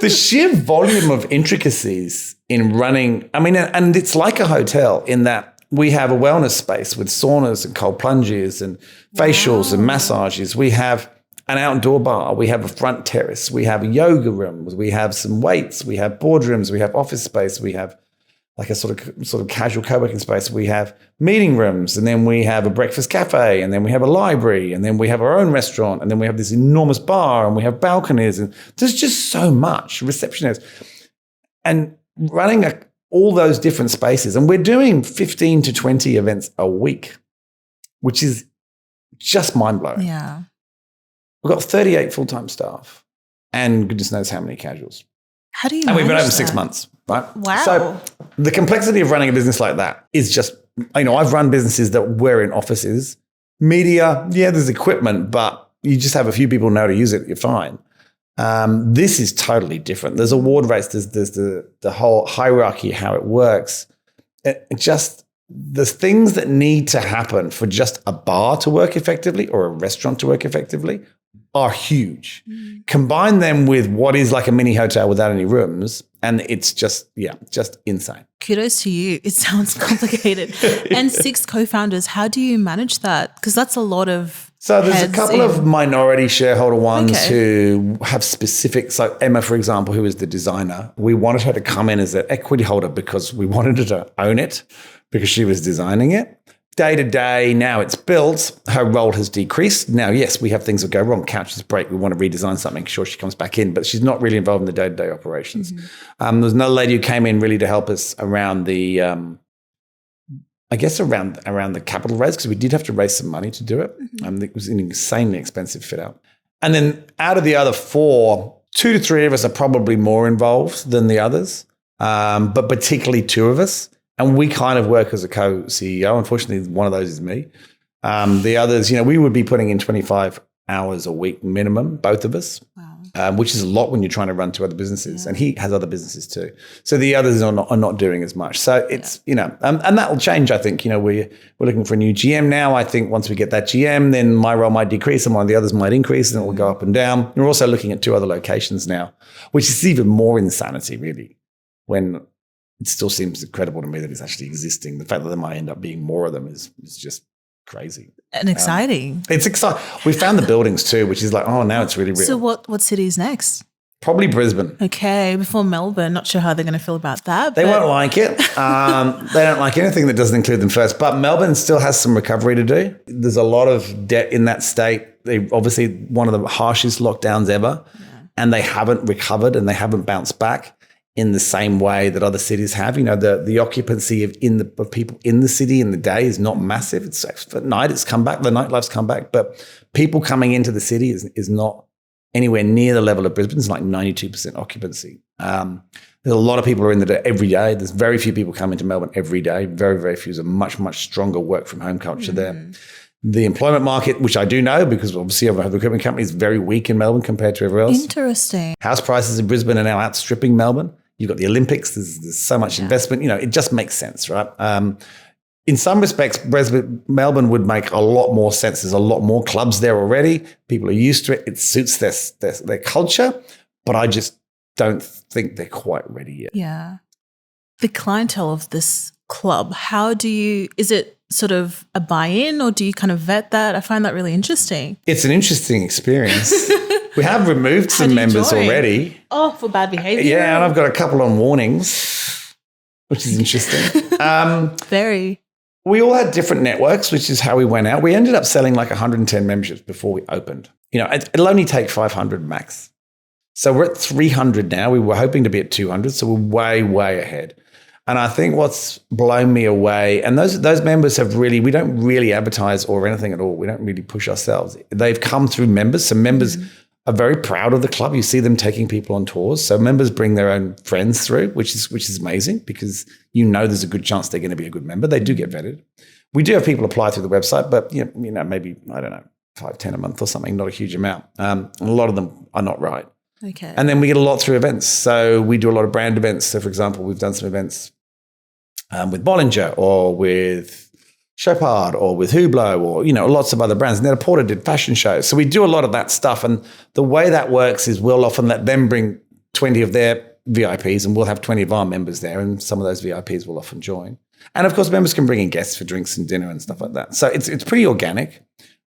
the sheer volume of intricacies in running, I mean, and it's like a hotel in that we have a wellness space with saunas and cold plunges and facials and massages. We have an outdoor bar. We have a front terrace. We have yoga rooms. We have some weights. We have boardrooms. We have office space. We have like a sort of casual co-working space. We have meeting rooms, and then we have a breakfast cafe, and then we have a library, and then we have our own restaurant, and then we have this enormous bar, and we have balconies, and there's just so much receptionists. And running all those different spaces, and we're doing 15 to 20 events a week, which is just mind-blowing. Yeah. We've got 38 full-time staff, and goodness knows how many casuals. How do you And we've been manage open 6 that? months, right? Wow. So the complexity of running a business like that is just, I've run businesses that were in offices. Media, yeah, there's equipment, but you just have a few people who know how to use it, you're fine. This is totally different. There's award rates, there's the whole hierarchy, how it works. There's things that need to happen for just a bar to work effectively or a restaurant to work effectively are huge. Combine them with what is like a mini hotel without any rooms, and it's just insane. Kudos to you. It sounds complicated. And 6 co-founders, how do you manage that? Because that's a lot of So there's a heads couple in. of minority shareholder ones Okay. who have specifics. Like Emma, for example, who is the designer. We wanted her to come in as an equity holder because we wanted her to own it because she was designing it. Day to day, now it's built, her role has decreased. Now, yes, we have things that go wrong. Couches break, we want to redesign something. Sure, she comes back in, but she's not really involved in the day-to-day operations. There's another lady who came in really to help us around the, around the capital raise, because we did have to raise some money to do it. It was an insanely expensive fit out. And then out of the other 4, 2 to 3 of us are probably more involved than the others, but particularly 2 of us. And we kind of work as a co-CEO. Unfortunately, one of those is me. The others, we would be putting in 25 hours a week minimum, both of us, which is a lot when you're trying to run 2 other businesses. And he has other businesses too. So the others are not doing as much. So it's, and that will change, I think. We're looking for a new GM now. I think once we get that GM, then my role might decrease and one of the others might increase, and it will go up and down. We're also looking at 2 other locations now, which is even more insanity, really, when it still seems incredible to me that it's actually existing. The fact that there might end up being more of them is just crazy. And exciting. It's exciting. We found the buildings too, which is like, oh, now it's really real. So what city is next? Probably Brisbane. Okay, before Melbourne. Not sure how they're going to feel about that. They won't like it. They don't like anything that doesn't include them first. But Melbourne still has some recovery to do. There's a lot of debt in that state. They obviously one of the harshest lockdowns ever, and they haven't recovered and they haven't bounced back in the same way that other cities have. The occupancy of people in the city in the day is not massive. It's at night it's come back. The nightlife's come back, but people coming into the city is not anywhere near the level of Brisbane. It's like 92% occupancy. There's a lot of people who are in the day every day. There's very few people come into Melbourne every day. Very, very few. There's a much, much stronger work from home culture there. The employment market, which I do know because obviously I have a recruitment company, is very weak in Melbourne compared to everywhere else. Interesting. House prices in Brisbane are now outstripping Melbourne. You've got the Olympics. There's so much investment. It just makes sense, right? In some respects, Melbourne would make a lot more sense. There's a lot more clubs there already. People are used to it. It suits their culture, but I just don't think they're quite ready yet. Yeah. The clientele of this club, is it sort of a buy-in or do you kind of vet that? I find that really interesting. It's an interesting experience. We have removed some members already. Oh, for bad behavior? Yeah, and I've got a couple on warnings, which is interesting. Very. We all had different networks, which is how we went out. We ended up selling like 110 memberships before we opened. It'll only take 500 max. So we're at 300 now. We were hoping to be at 200, so we're way, way ahead. And I think what's blown me away, and those members we don't really advertise or anything at all. We don't really push ourselves. They've come through members. So members are very proud of the club. You see them taking people on tours. So members bring their own friends through, which is amazing because there's a good chance they're going to be a good member. They do get vetted. We do have people apply through the website, but maybe, I don't know, 5-10 a month or something, not a huge amount. And a lot of them are not right. Okay. And then we get a lot through events. So we do a lot of brand events. So for example, we've done some events with Bollinger or with Chopard or with Hublot or, lots of other brands. Net-a-Porter did fashion shows. So we do a lot of that stuff. And the way that works is we'll often let them bring 20 of their VIPs and we'll have 20 of our members there, and some of those VIPs will often join. And of course, members can bring in guests for drinks and dinner and stuff like that. So it's pretty organic.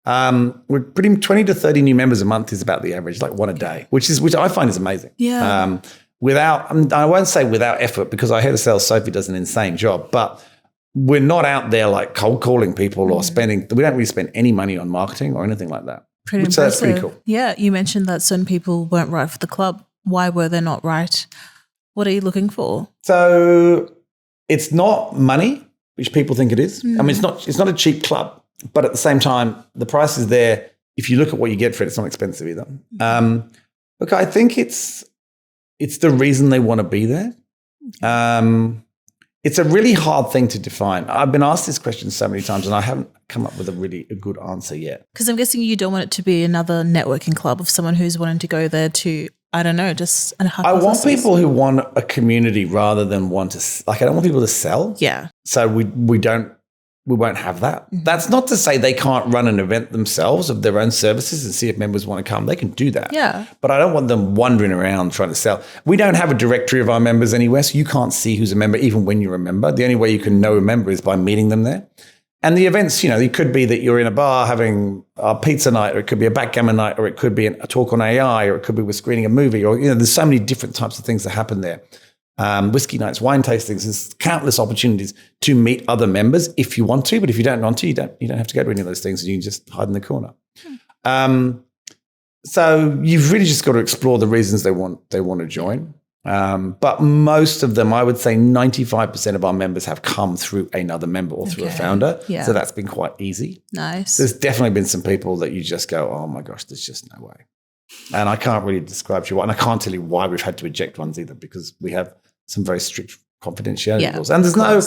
We're pretty 20 to 30 new members a month is about the average, like one a day, which I find is amazing. Yeah. I won't say without effort, because our head of sales, Sophie, does an insane job, but we're not out there like cold calling people or we don't really spend any money on marketing or anything like that. So that's pretty cool. Yeah. You mentioned that certain people weren't right for the club. Why were they not right? What are you looking for? So it's not money, which people think it is. I mean, it's not a cheap club, but at the same time, the price is there. If you look at what you get for it, it's not expensive either. Look, I think it's the reason they want to be there. It's a really hard thing to define. I've been asked this question so many times and I haven't come up with a good answer yet. Because I'm guessing you don't want it to be another networking club of someone who's wanting to go there to, I don't know, just a hypothesis. I want people who want a community rather than want to, like, I don't want people to sell. Yeah. So we won't have that. That's not to say they can't run an event themselves of their own services and see if members want to come. They can do that. Yeah. But I don't want them wandering around trying to sell. We don't have a directory of our members anywhere, so you can't see who's a member even when you're a member. The only way you can know a member is by meeting them there. And the events, it could be that you're in a bar having a pizza night, or it could be a backgammon night, or it could be a talk on AI, or it could be we're screening a movie, or, there's so many different types of things that happen there. Whiskey nights, wine tastings, there's countless opportunities to meet other members if you want to, but if you don't want to, you don't have to go to any of those things and you can just hide in the corner. So you've really just got to explore the reasons they want to join. But most of them, I would say 95% of our members have come through another member or through a founder. Yeah. So that's been quite easy. Nice. There's definitely been some people that you just go, oh my gosh, there's just no way. And I can't really describe to you why, and I can't tell you why we've had to eject ones either, because we have some very strict confidentiality rules. And there's no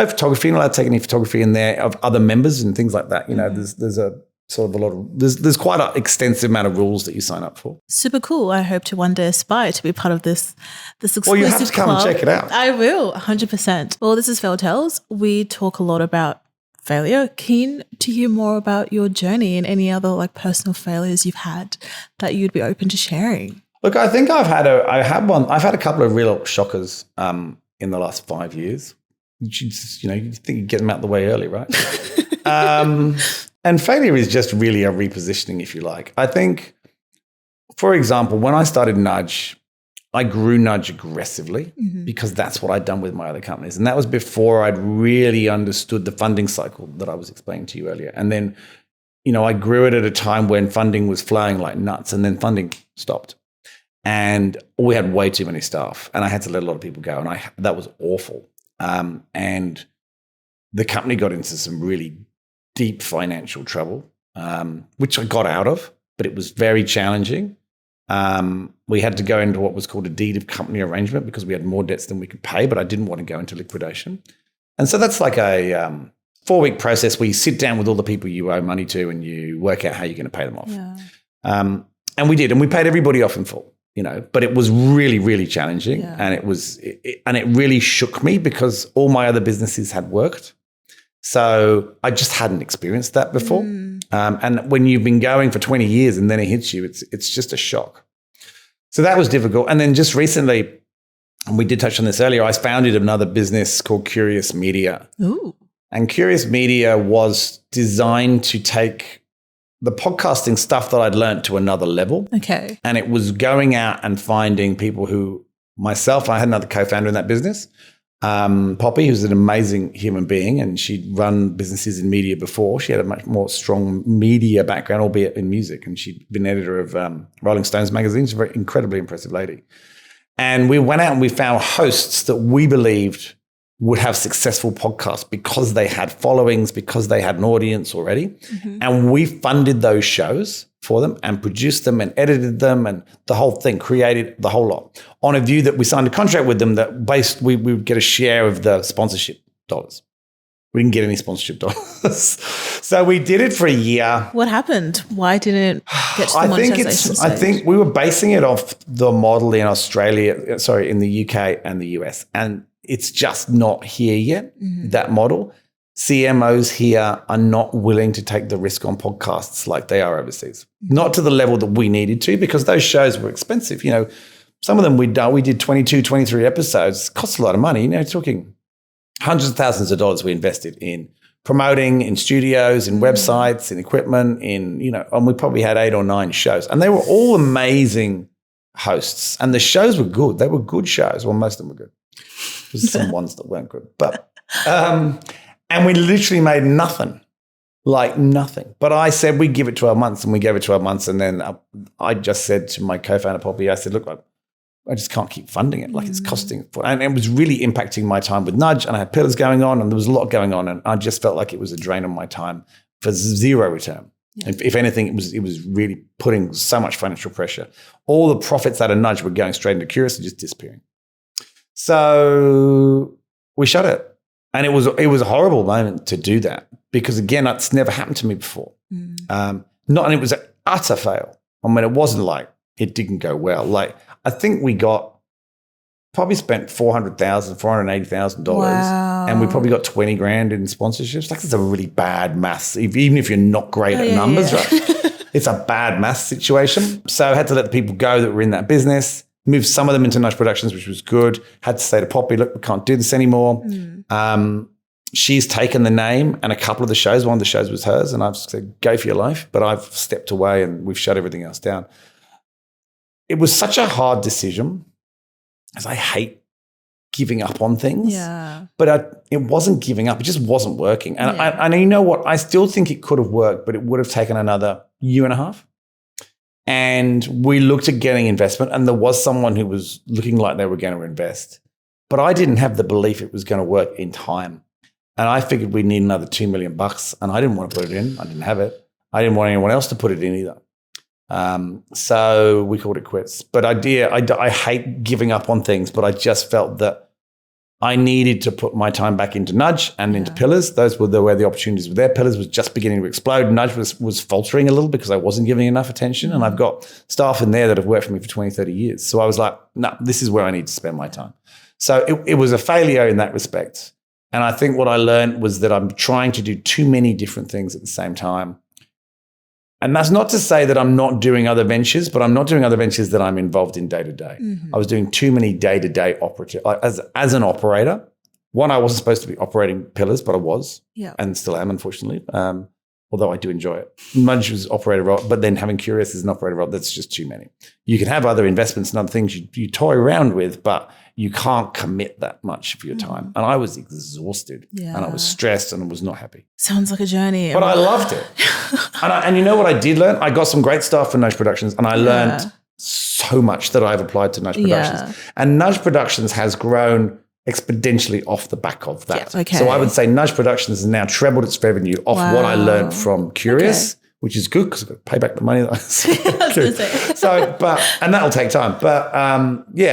photography, you're not allowed to take any photography in there of other members and things like that. There's a sort of a lot of, there's quite an extensive amount of rules that you sign up for. Super cool. I hope to one day aspire to be part of this exclusive Well, you have to come club. and check it out. I will, 100%. Well, this is Fail Tales. We talk a lot about failure. Keen to hear more about your journey and any other personal failures you've had that you'd be open to sharing. Look, I think I've had a couple of real shockers in the last 5 years. You think you get them out the way early, right? And failure is just really a repositioning, if you like. I think, for example, when I started Nudge, I grew Nudge aggressively because that's what I'd done with my other companies. And that was before I'd really understood the funding cycle that I was explaining to you earlier. And then, I grew it at a time when funding was flowing like nuts, and then funding stopped. And we had way too many staff, and I had to let a lot of people go, and that was awful. And the company got into some really deep financial trouble, which I got out of, but it was very challenging. We had to go into what was called a deed of company arrangement because we had more debts than we could pay, but I didn't want to go into liquidation. And so that's like a 4-week process where you sit down with all the people you owe money to and you work out how you're going to pay them off. Yeah. And we did, and we paid everybody off in full. But it was really, really challenging, and it really shook me because all my other businesses had worked. So I just hadn't experienced that before. And when you've been going for 20 years and then it hits you, it's just a shock. So that was difficult. And then just recently, and we did touch on this earlier, I founded another business called Curious Media. Ooh. And Curious Media was designed to take the podcasting stuff that I'd learned to another level. Okay. And it was going out and finding people who, I had another co-founder in that business, Poppy, who's an amazing human being, and she'd run businesses in media before. She had a much more strong media background, albeit in music, and she'd been editor of Rolling Stones magazine. She's a very incredibly impressive lady. And we went out and we found hosts that we believed would have successful podcasts because they had followings, because they had an audience already. And we funded those shows for them and produced them and edited them and the whole thing, created the whole lot on a view that we signed a contract with them that we would get a share of the sponsorship dollars. We didn't get any sponsorship dollars. So we did it for a year. What happened? Why didn't it get to the monetization stage? I think we were basing it off the model in in the UK and the US. And it's just not here yet, that model. CMOs here are not willing to take the risk on podcasts like they are overseas. Not to the level that we needed to, because those shows were expensive. Some of them we did 22, 23 episodes. It costs a lot of money. Talking hundreds of thousands of dollars we invested in promoting, in studios, in websites, in equipment, and we probably had 8 or 9 shows. And they were all amazing hosts. And the shows were good. They were good shows. Well, most of them were good. There's some ones that weren't good. But and we literally made nothing. Like nothing. But I said we'd give it 12 months, and we gave it 12 months. And then I just said to my co-founder, Poppy, I said, look, I just can't keep funding it. Like it's costing. And it was really impacting my time with Nudge, and I had pillars going on, and there was a lot going on. And I just felt like it was a drain on my time for zero return. Yeah. If anything, it was really putting so much financial pressure. All the profits out of Nudge were going straight into Curious and just disappearing. So we shut it. And it was a horrible moment to do that because, again, it's never happened to me before. And it was an utter fail. I mean, it wasn't like it didn't go well. Like I think we probably spent $480,000, $480,000, and we probably got 20 grand in sponsorships. Like it's a really bad maths, even if you're not great at numbers, right? It's a bad maths situation. So I had to let the people go that were in that business. Moved some of them into Nudge Productions, which was good. Had to say to Poppy, look, we can't do this anymore. She's taken the name and a couple of the shows. One of the shows was hers, and I've said, go for your life. But I've stepped away and we've shut everything else down. It was such a hard decision, as I hate giving up on things. Yeah. But it wasn't giving up. It just wasn't working. And and you know what? I still think it could have worked, but it would have taken another year and a half. And we looked at getting investment, and there was someone who was looking like they were going to invest. But I didn't have the belief it was going to work in time. And I figured we'd need another $2 million, and I didn't want to put it in. I didn't have it. I didn't want anyone else to put it in either. So we called it quits. But I hate giving up on things, but I just felt that I needed to put my time back into Nudge and into Pillars. Those were where the opportunities were there. Pillars was just beginning to explode. Nudge was faltering a little because I wasn't giving enough attention. And I've got staff in there that have worked for me for 20, 30 years. So I was like, no, this is where I need to spend my time. So it was a failure in that respect. And I think what I learned was that I'm trying to do too many different things at the same time. And that's not to say that I'm not doing other ventures, but I'm not doing other ventures that I'm involved in day to day. I was doing too many day-to-day operative as an operator. One, I wasn't supposed to be operating Pillars, but I was, and still am, unfortunately. Although I do enjoy it. Nudge was operator role, but then having Curious as an operator role, that's just too many. You can have other investments and other things you toy around with, but you can't commit that much for your time. And I was exhausted and I was stressed and I was not happy. Sounds like a journey. But I loved it. and you know what I did learn? I got some great stuff for Nudge Productions, and I learned so much that I've applied to Nudge Productions. And Nudge Productions has grown exponentially off the back of that. So I would say Nudge Productions has now trebled its revenue off what I learned from Curious, which is good because I've got to pay back the money that I spent. So, and that'll take time. But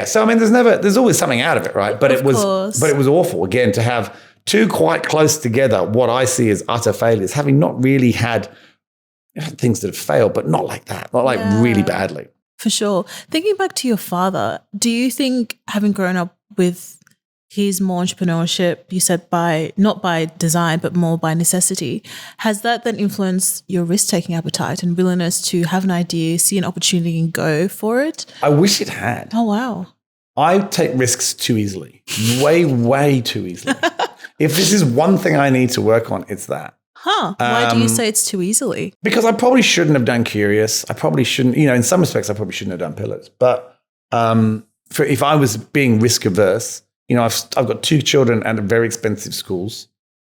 so I mean, there's always something out of it, right? But it was awful again to have two quite close together, what I see as utter failures, having not really had things that have failed, but not like that, not like really badly. For sure. Thinking back to your father, do you think having grown up with his more entrepreneurship, you said not by design, but more by necessity, has that then influenced your risk-taking appetite and willingness to have an idea, see an opportunity and go for it? I wish it had. Oh, wow. I take risks too easily, way, way too easily. If this is one thing I need to work on, it's that. Why do you say it's too easily? Because I probably shouldn't have done Curious. I probably shouldn't, in some respects, I probably shouldn't have done Pillars. But if I was being risk averse, I've got 2 children at very expensive schools,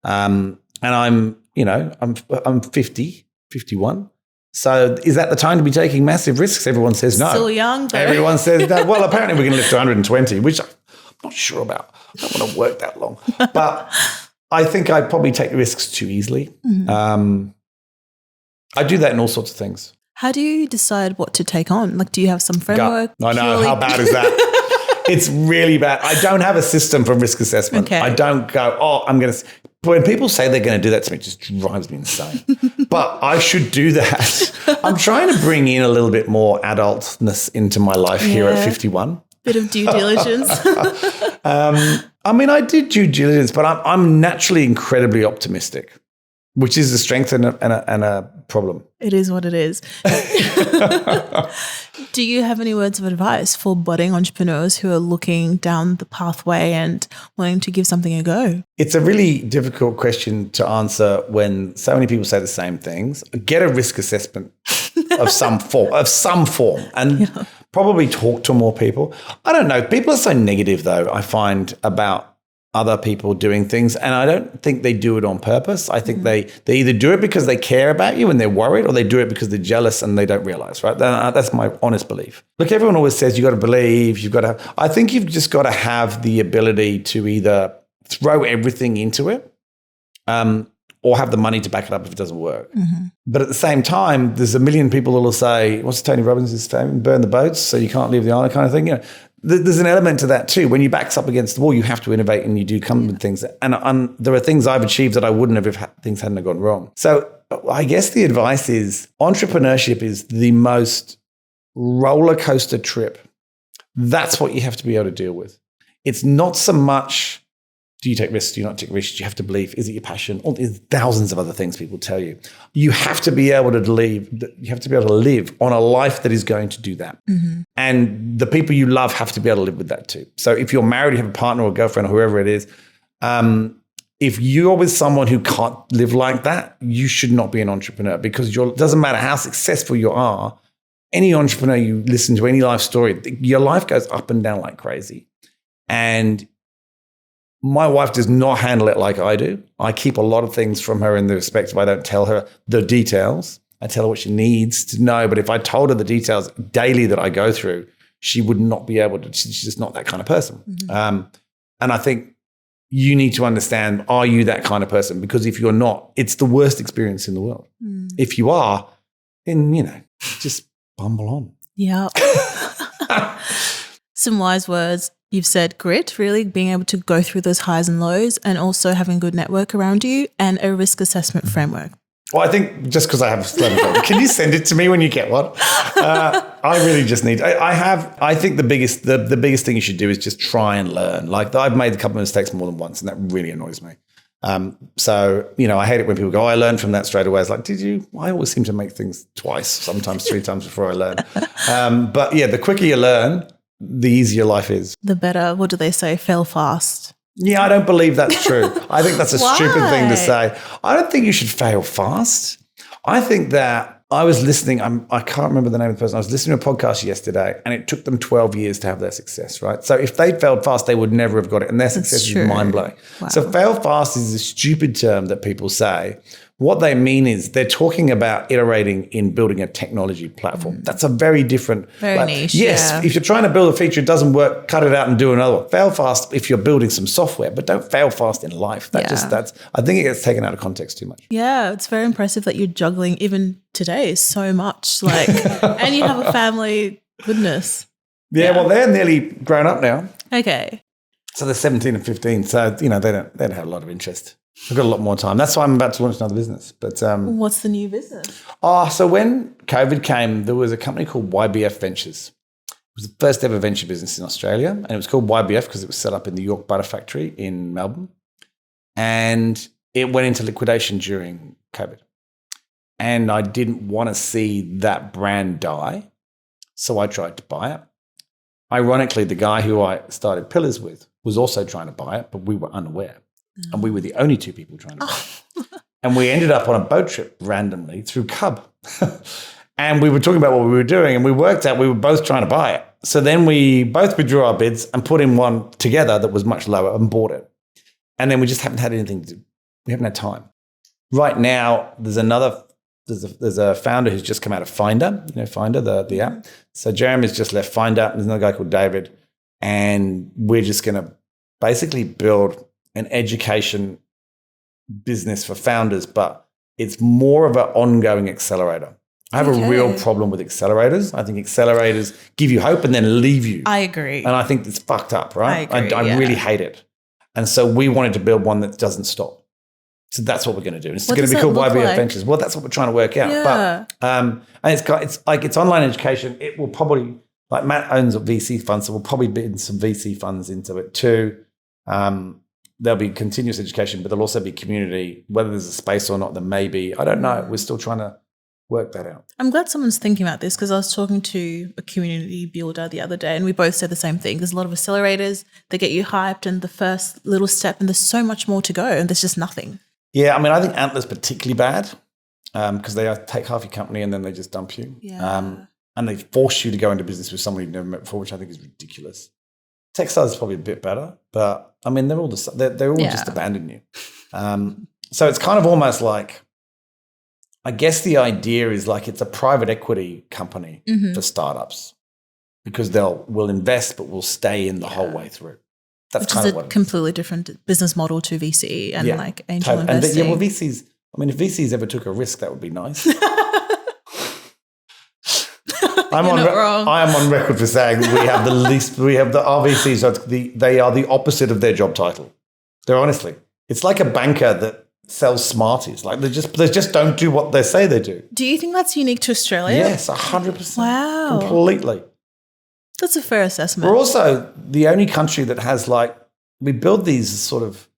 and I'm 50, 51. So is that the time to be taking massive risks? Everyone says no. Still young, though. Everyone says that. Well, apparently we're going to live to 120, which I'm not sure about. I don't want to work that long. But I think I probably take risks too easily. I do that in all sorts of things. How do you decide what to take on? Like, do you have some framework? I know. How bad is that? It's really bad. I don't have a system for risk assessment. I don't go, I'm going to. When people say they're going to do that to me, it just drives me insane. But I should do that. I'm trying to bring in a little bit more adultness into my life here at 51. Bit of due diligence. I mean, I did due diligence, but I'm naturally incredibly optimistic. which is a strength and a problem. It is what it is. Do you have any words of advice for budding entrepreneurs who are looking down the pathway and wanting to give something a go? It's a really difficult question to answer when so many people say the same things. Get a risk assessment of some form, and probably talk to more people. I don't know. People are so negative, though, I find, about other people doing things, and I don't think they do it on purpose. I think they either do it because they care about you and they're worried, or they do it because they're jealous and they don't realize, right? That's my honest belief. Look, everyone always says you got to believe, I think you've just got to have the ability to either throw everything into it, or have the money to back it up if it doesn't work. But at the same time, there's a million people that will say, what's Tony Robbins' statement? Burn the boats so you can't leave the island, kind of thing. There's an element to that too. When your back's up against the wall, you have to innovate, and you do come with things. And there are things I've achieved that I wouldn't have if things hadn't gone wrong. So I guess the advice is entrepreneurship is the most roller coaster trip. That's what you have to be able to deal with. It's not so much, do you take risks? Do you not take risks? Do you have to believe? Is it your passion? There's thousands of other things people tell you. You have to be able to live on a life that is going to do that. And the people you love have to be able to live with that too. So if you're married, you have a partner or a girlfriend or whoever it is, if you're with someone who can't live like that, you should not be an entrepreneur, because it doesn't matter how successful you are. Any entrepreneur, you listen to any life story, your life goes up and down like crazy. And my wife does not handle it like I do. I keep a lot of things from her in the respect of I don't tell her the details. I tell her what she needs to know. But if I told her the details daily that I go through, she would not be able to. She's just not that kind of person. And I think you need to understand, are you that kind of person? Because if you're not, it's the worst experience in the world. If you are, then, just bumble on. Yeah. Some wise words. You've said grit, really being able to go through those highs and lows, and also having a good network around you, and a risk assessment framework. Well, I think just because I have a slogan, can you send it to me when you get one? I really just need. I think the biggest thing you should do is just try and learn. Like, I've made a couple of mistakes more than once, and that really annoys me. So I hate it when people go, I learned from that straight away. It's like, did you? I always seem to make things twice, sometimes 3 times before I learn. But yeah, the quicker you learn, the easier life is. The better. What do they say? Fail fast. Yeah, I don't believe that's true. I think that's a stupid thing to say. I don't think you should fail fast. I think that I was listening, I can't remember the name of the person. I was listening to a podcast yesterday, and it took them 12 years to have their success, right? So if they failed fast, they would never have got it, and their success is mind-blowing. Wow. So fail fast is a stupid term that people say. What they mean is they're talking about iterating in building a technology platform. That's a very different... Very niche, yes, if you're trying to build a feature, it doesn't work, cut it out and do another one. Fail fast if you're building some software, but don't fail fast in life. I think it gets taken out of context too much. Yeah, it's very impressive that you're juggling even today so much. And you have a family, goodness. Yeah, well, they're nearly grown up now. Okay. So they're 17 and 15. So, they don't have a lot of interest. I've got a lot more time. That's why I'm about to launch another business. But what's the new business? So when COVID came, there was a company called YBF Ventures. It was the first ever venture business in Australia, and it was called YBF because it was set up in the York Butter Factory in Melbourne. And it went into liquidation during COVID. And I didn't want to see that brand die, so I tried to buy it. Ironically, the guy who I started Pillars with was also trying to buy it, but we were unaware. And we were the only 2 people trying to buy it. And we ended up on a boat trip randomly through Cub. And we were talking about what we were doing, and we worked out we were both trying to buy it. So then we both withdrew our bids and put in one together that was much lower and bought it. And then we just haven't had anything to do. We haven't had time. Right now, there's a founder who's just come out of Finder, Finder, the app. So Jeremy's just left Finder. There's another guy called David. And we're just going to basically build an education business for founders, but it's more of an ongoing accelerator. I have a real problem with accelerators. I think accelerators give you hope and then leave you. I agree. And I think it's fucked up, right? I agree, I really hate it. And so we wanted to build one that doesn't stop. So that's what we're going to do. It's going to be called YBF Ventures. Well, that's what we're trying to work out. Yeah. But it's online education. It will probably, Matt owns a VC fund, so we'll probably bid some VC funds into it too. there'll be continuous education, but there'll also be community. Whether there's a space or not, there may be. I don't know. We're still trying to work that out. I'm glad someone's thinking about this because I was talking to a community builder the other day and we both said the same thing. There's a lot of accelerators that get you hyped and the first little step, and there's so much more to go and there's just nothing. Yeah, I mean, I think Antler's particularly bad because they take half your company and then they just dump you. Yeah. And they force you to go into business with somebody you've never met before, which I think is ridiculous. Textiles is probably a bit better, but I mean, they're all just abandon you. So it's kind of almost like, I guess the idea is like it's a private equity company for startups because we'll invest, but we'll stay in the whole way through. That's Which kind is of what a completely different business model to VC and like angel totally. investing. And VCs, I mean, if VCs ever took a risk, that would be nice. I am on record for saying that our VCs they are the opposite of their job title. They're honestly, it's like a banker that sells Smarties. Like they just don't do what they say they do. Do you think that's unique to Australia? Yes, 100%. Wow. Completely. That's a fair assessment. We're also the only country that has we build these sort of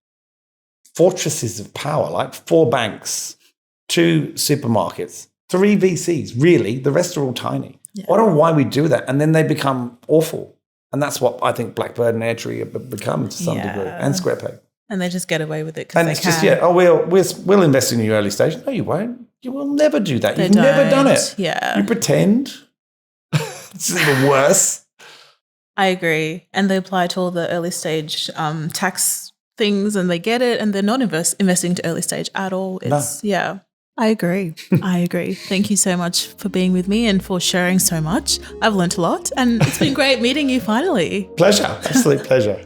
fortresses of power, like 4 banks, 2 supermarkets, 3 VCs, really. The rest are all tiny. Yeah. I don't know why we do that. And then they become awful. And that's what I think Blackbird and Airtree have become to some degree, and SquarePeg. And they just get away with it because they can. We'll invest in you early stage. No, you won't. You will never do that. You've never done it. Yeah. You pretend. It's even worse. I agree. And they apply to all the early stage tax things and they get it and they're not investing to early stage at all. Yeah. I agree. I agree. Thank you so much for being with me and for sharing so much. I've learnt a lot and it's been great meeting you finally. Pleasure. Absolute pleasure.